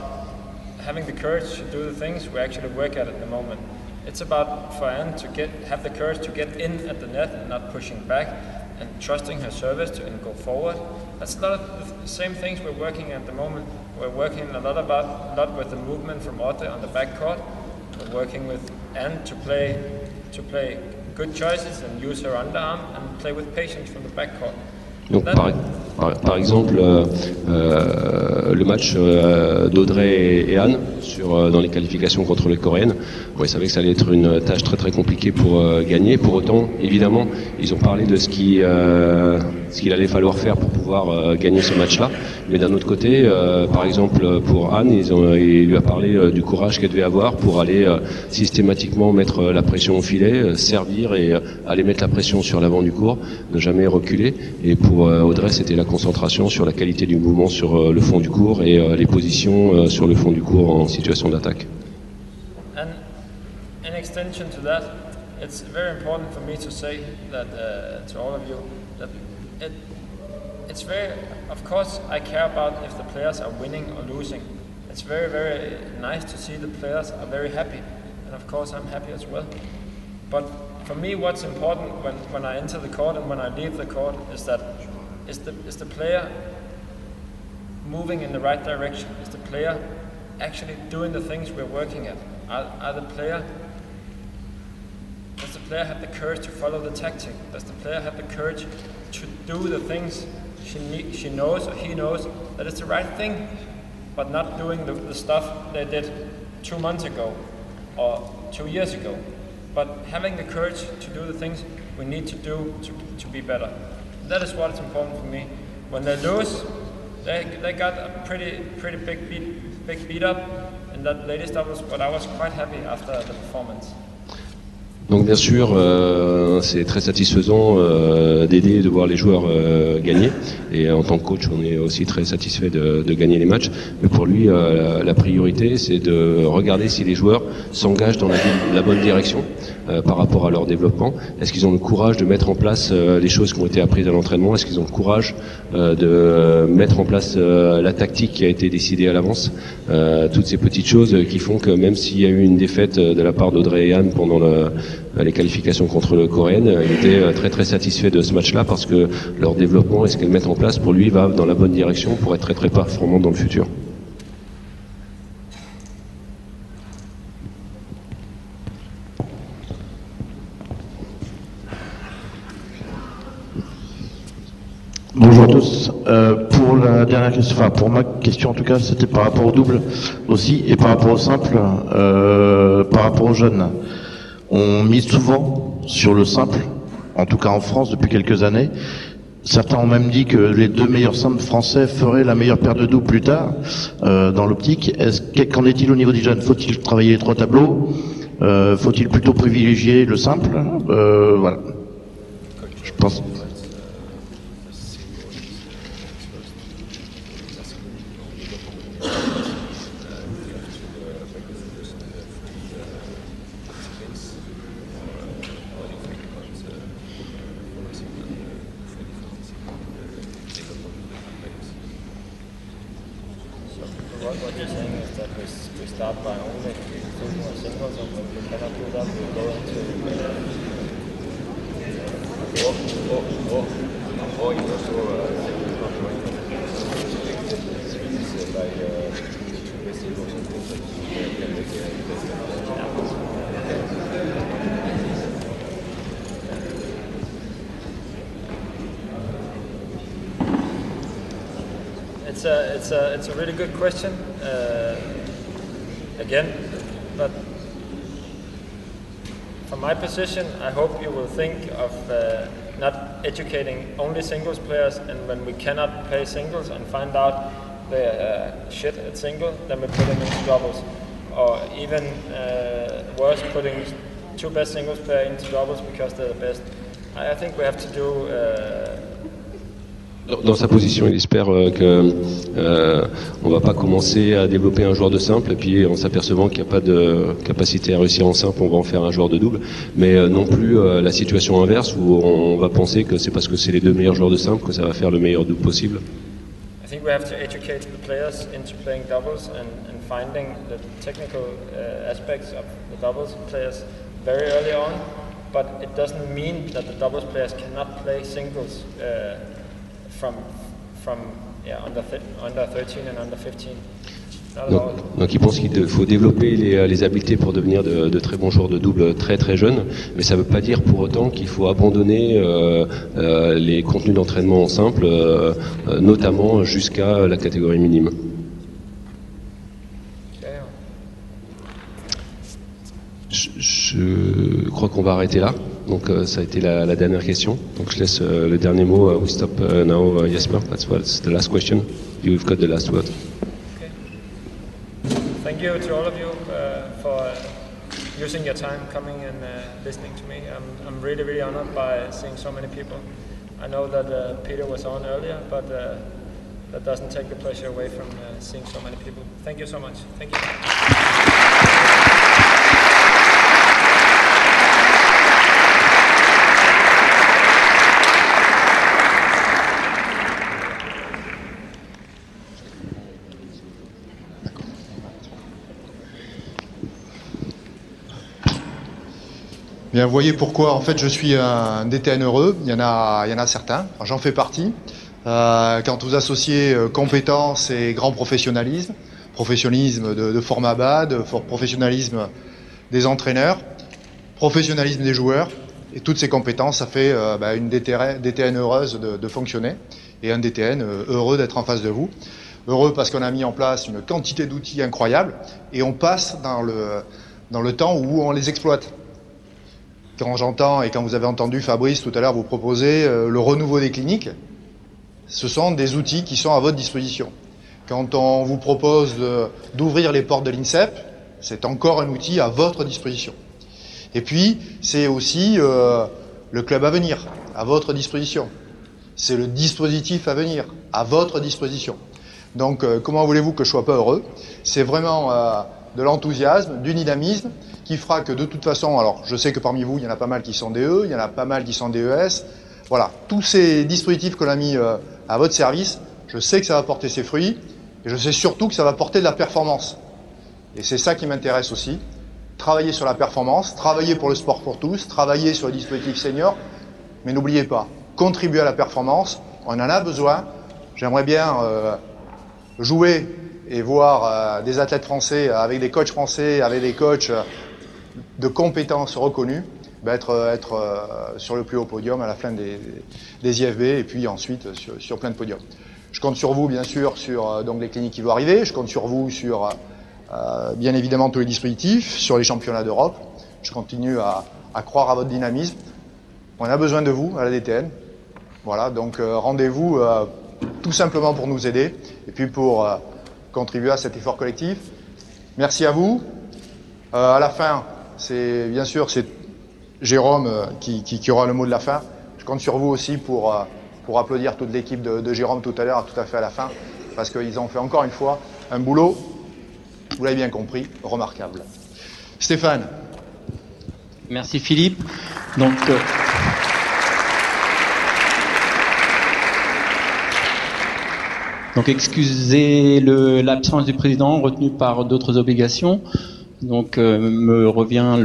Speaker 1: having the courage to do the things we actually work at the moment. It's about for Anne to have the courage to get in at the net and not pushing back and trusting her service and go forward. That's a lot of the same things we're working at the moment. We're working a lot with the movement from Audrey on the backcourt. We're working with Anne to play good choices and use her underarm and play with patience from the backcourt.
Speaker 2: Donc par exemple, le match d'Audrey et Anne dans les qualifications contre les Coréennes, ils savaient que ça allait être une tâche très très compliquée pour gagner. Pour autant, évidemment, ils ont parlé de ce qu'il allait falloir faire pour pouvoir gagner ce match-là. Mais d'un autre côté, par exemple pour Anne, il lui a parlé du courage qu'elle devait avoir pour aller systématiquement mettre la pression au filet, servir et aller mettre la pression sur l'avant du court, ne jamais reculer. Et pour Audrey, c'était la concentration sur la qualité du mouvement sur le fond du court et les positions sur le fond du court en situation d'attaque.
Speaker 1: And in extension to that, it's very important for me to say that to all of you that it's very, of course, I care about if the players are winning or losing. It's very, very nice to see the players are very happy, and of course I'm happy as well. But for me, what's important when I enter the court and when I leave the court is that is the player moving in the right direction? Is the player actually doing the things we're working at? Does the player have the courage to follow the tactic? Does the player have the courage to do the things she knows or he knows that it's the right thing, but not doing the stuff they did 2 months ago or 2 years ago? But having the courage to do the things we need to do to be better. That is what's important for me. When they lose, they got a pretty big beat up in that ladies doubles, but I was quite happy after the performance.
Speaker 2: Donc bien sûr, c'est très satisfaisant d'aider et de voir les joueurs gagner. Et en tant que coach, on est aussi très satisfait de gagner les matchs. Mais pour lui, la priorité, c'est de regarder si les joueurs s'engagent dans la bonne direction par rapport à leur développement. Est-ce qu'ils ont le courage de mettre en place les choses qui ont été apprises à l'entraînement? Est-ce qu'ils ont le courage de mettre en place la tactique qui a été décidée à l'avance? Toutes ces petites choses qui font que même s'il y a eu une défaite de la part d'Audrey et Anne pendant les qualifications contre le Coréenne, il était très très satisfait de ce match-là parce que leur développement et ce qu'elles mettent en place pour lui va dans la bonne direction pour être très très performant dans le futur.
Speaker 9: Bonjour à tous. Pour la dernière question, enfin pour ma question en tout cas, c'était par rapport au double aussi et par rapport au simple, par rapport aux jeunes. On mise souvent sur le simple, en tout cas en France depuis quelques années. Certains ont même dit que les 2 meilleurs simples français feraient la meilleure paire de doubles plus tard, dans l'optique. Qu'en est-il au niveau des jeunes? Faut-il travailler les 3 tableaux? Faut-il plutôt privilégier le simple? Voilà. Je pense.
Speaker 1: What you're saying is that we start by only doing more singles, and when we cannot do that, we go into It's a really good question again, but from my position, I hope you will think of not educating only singles players, and when we cannot play singles and find out they're shit at single, then we put them into doubles, or even worse, putting 2 best singles players into doubles because they're the best. I think we have to do.
Speaker 2: Dans sa position, il espère qu'on ne va pas commencer à développer un joueur de simple et puis en s'apercevant qu'il n'y a pas de capacité à réussir en simple, on va en faire un joueur de double, mais non plus la situation inverse où on va penser que c'est parce que c'est les 2 meilleurs joueurs de simple que ça va faire le meilleur double possible.
Speaker 1: I think we have to educate the players into playing doubles and finding the technical aspects of the doubles players very early on, but it doesn't mean that the doubles players cannot play singles from under 13 and under 15.
Speaker 2: Donc il pense qu'il faut développer les habiletés pour devenir de très bons joueurs de double très très jeunes, mais ça ne veut pas dire pour autant qu'il faut abandonner les contenus d'entraînement en simple, notamment jusqu'à la catégorie minime. Je crois qu'on va arrêter là. Donc ça a été la dernière question. Donc je laisse le dernier mot. We stop now, Jesper. That's the last question. You've got the last word.
Speaker 1: Okay. Thank you to all of you for using your time coming and listening to me. I'm really, really honored by seeing so many people. I know that Peter was on earlier, but that doesn't take the pleasure away from seeing so many people. Thank you so much. Thank you.
Speaker 10: Bien, vous voyez pourquoi en fait je suis un DTN heureux. Il y en a certains. Enfin, j'en fais partie. Quand vous associez compétences et grand professionnalisme, professionnalisme de format bas, professionnalisme des entraîneurs, professionnalisme des joueurs, et toutes ces compétences, ça fait une DTN heureuse de fonctionner et un DTN heureux d'être en face de vous. Heureux parce qu'on a mis en place une quantité d'outils incroyables et on passe dans le temps où on les exploite. Quand j'entends et quand vous avez entendu Fabrice tout à l'heure vous proposer le renouveau des cliniques, ce sont des outils qui sont à votre disposition. Quand on vous propose d'ouvrir les portes de l'INSEP, c'est encore un outil à votre disposition. Et puis, c'est aussi le club à venir, à votre disposition. C'est le dispositif à venir, à votre disposition. Donc, comment voulez-vous que je sois pas heureux? C'est vraiment de l'enthousiasme, du dynamisme, qui fera que de toute façon, alors je sais que parmi vous, il y en a pas mal qui sont DE, il y en a pas mal qui sont DES. Voilà, tous ces dispositifs qu'on a mis à votre service, je sais que ça va porter ses fruits, et je sais surtout que ça va porter de la performance. Et c'est ça qui m'intéresse aussi. Travailler sur la performance, travailler pour le sport pour tous, travailler sur le dispositif senior, mais n'oubliez pas, contribuer à la performance, on en a besoin. J'aimerais bien jouer et voir des athlètes français avec des coachs français, avec des coachs de compétences reconnues, être sur le plus haut podium à la fin des IFB et puis ensuite sur plein de podiums. Je compte sur vous, bien sûr, sur donc les cliniques qui vont arriver. Je compte sur vous sur, bien évidemment, tous les dispositifs, sur les championnats d'Europe. Je continue à croire à votre dynamisme. On a besoin de vous à la DTN. Voilà, donc rendez-vous tout simplement pour nous aider et puis pour contribuer à cet effort collectif. Merci à vous. À la fin, bien sûr, c'est Jérôme qui aura le mot de la fin. Je compte sur vous aussi pour applaudir toute l'équipe de Jérôme tout à l'heure, tout à fait à la fin, parce qu'ils ont fait encore une fois un boulot, vous l'avez bien compris, remarquable. Stéphane.
Speaker 11: Merci Philippe. Donc excusez l'absence du président retenu par d'autres obligations. Donc me revient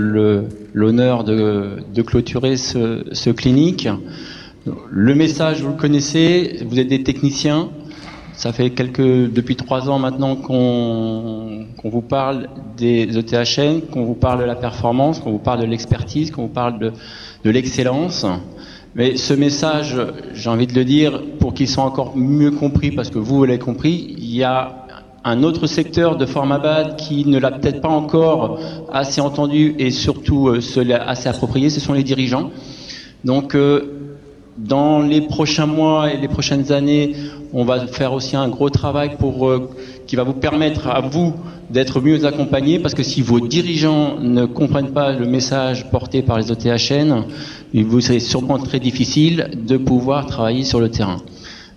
Speaker 11: l'honneur de clôturer ce clinique. Le message, vous le connaissez, vous êtes des techniciens. Ça fait depuis 3 ans maintenant qu'on vous parle des ETHN, qu'on vous parle de la performance, qu'on vous parle de l'expertise, qu'on vous parle de l'excellence. Mais ce message, j'ai envie de le dire, pour qu'il soit encore mieux compris, parce que vous l'avez compris, il y a un autre secteur de Formabad qui ne l'a peut-être pas encore assez entendu et surtout assez approprié, ce sont les dirigeants. Donc, dans les prochains mois et les prochaines années, on va faire aussi un gros travail qui va vous permettre à vous d'être mieux accompagnés, parce que si vos dirigeants ne comprennent pas le message porté par les ETHN, il vous serait sûrement très difficile de pouvoir travailler sur le terrain.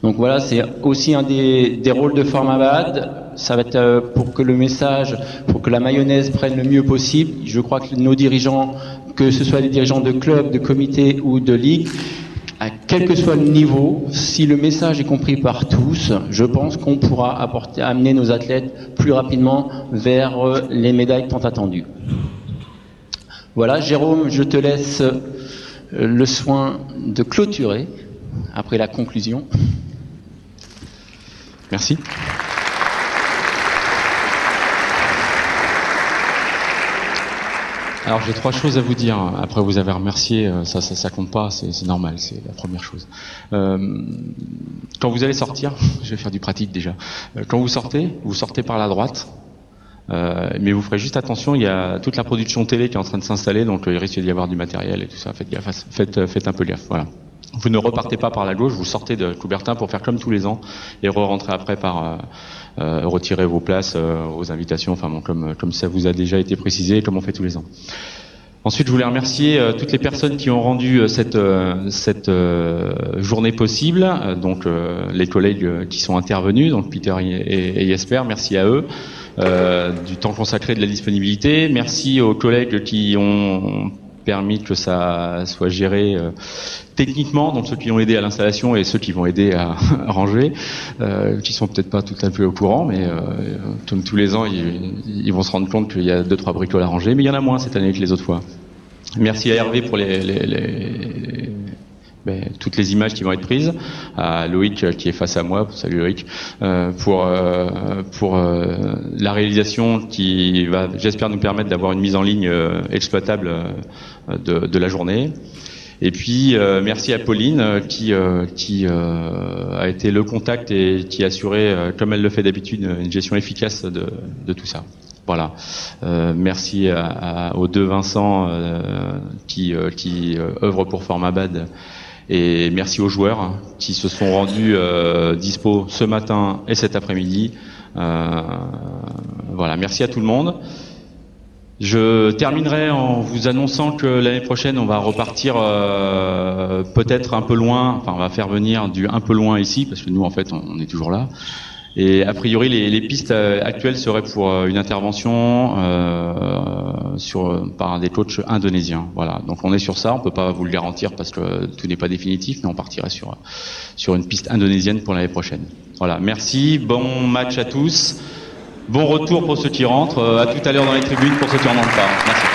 Speaker 11: Donc voilà, c'est aussi un des rôles de Formabad. Ça va être pour que le message, pour que la mayonnaise prenne le mieux possible. Je crois que nos dirigeants, que ce soit des dirigeants de clubs, de comités ou de ligues, à quel que soit le niveau, si le message est compris par tous, je pense qu'on pourra amener nos athlètes plus rapidement vers les médailles tant attendues. Voilà, Jérôme, je te laisse le soin de clôturer après la conclusion.
Speaker 12: Merci. Alors j'ai 3 choses à vous dire. Après vous avez remercié, ça compte pas, c'est normal, c'est la première chose. Quand vous allez sortir, je vais faire du pratique déjà. Quand vous sortez par la droite, mais vous ferez juste attention, il y a toute la production télé qui est en train de s'installer, donc il risque d'y avoir du matériel et tout ça. Faites gaffe, faites un peu gaffe. Voilà. Vous ne repartez pas par la gauche, vous sortez de Coubertin pour faire comme tous les ans et re-rentrer après par retirer vos places aux invitations, enfin bon, comme ça vous a déjà été précisé, comme on fait tous les ans. Ensuite, je voulais remercier toutes les personnes qui ont rendu cette journée possible, donc les collègues qui sont intervenus, donc Peter et Jesper, merci à eux du temps consacré, de la disponibilité. Merci aux collègues qui ont permis que ça soit géré techniquement, donc ceux qui ont aidé à l'installation et ceux qui vont aider à ranger, qui sont peut-être pas tout à fait au courant, mais comme tous les ans, ils vont se rendre compte qu'il y a 2-3 bricoles à ranger, mais il y en a moins cette année que les autres fois. Merci à Hervé pour toutes les images qui vont être prises, à Loïc qui est face à moi, salut Loïc, pour la réalisation qui va, j'espère, nous permettre d'avoir une mise en ligne exploitable de la journée. Et puis merci à Pauline qui a été le contact et qui a assuré, comme elle le fait d'habitude, une gestion efficace de tout ça. Voilà. Merci aux 2 Vincent qui œuvrent pour Formabad. Et merci aux joueurs qui se sont rendus dispo ce matin et cet après-midi. Voilà, merci à tout le monde. Je terminerai en vous annonçant que l'année prochaine, on va repartir peut-être un peu loin, enfin on va faire venir du un peu loin ici, parce que nous en fait on est toujours là. Et a priori les pistes actuelles seraient pour une intervention par des coachs indonésiens. Voilà, donc on est sur ça, on peut pas vous le garantir parce que tout n'est pas définitif, mais on partirait sur une piste indonésienne pour l'année prochaine. Voilà, merci, bon match à tous. Bon retour pour ceux qui rentrent, à tout à l'heure dans les tribunes pour ceux qui en ont pas. Merci.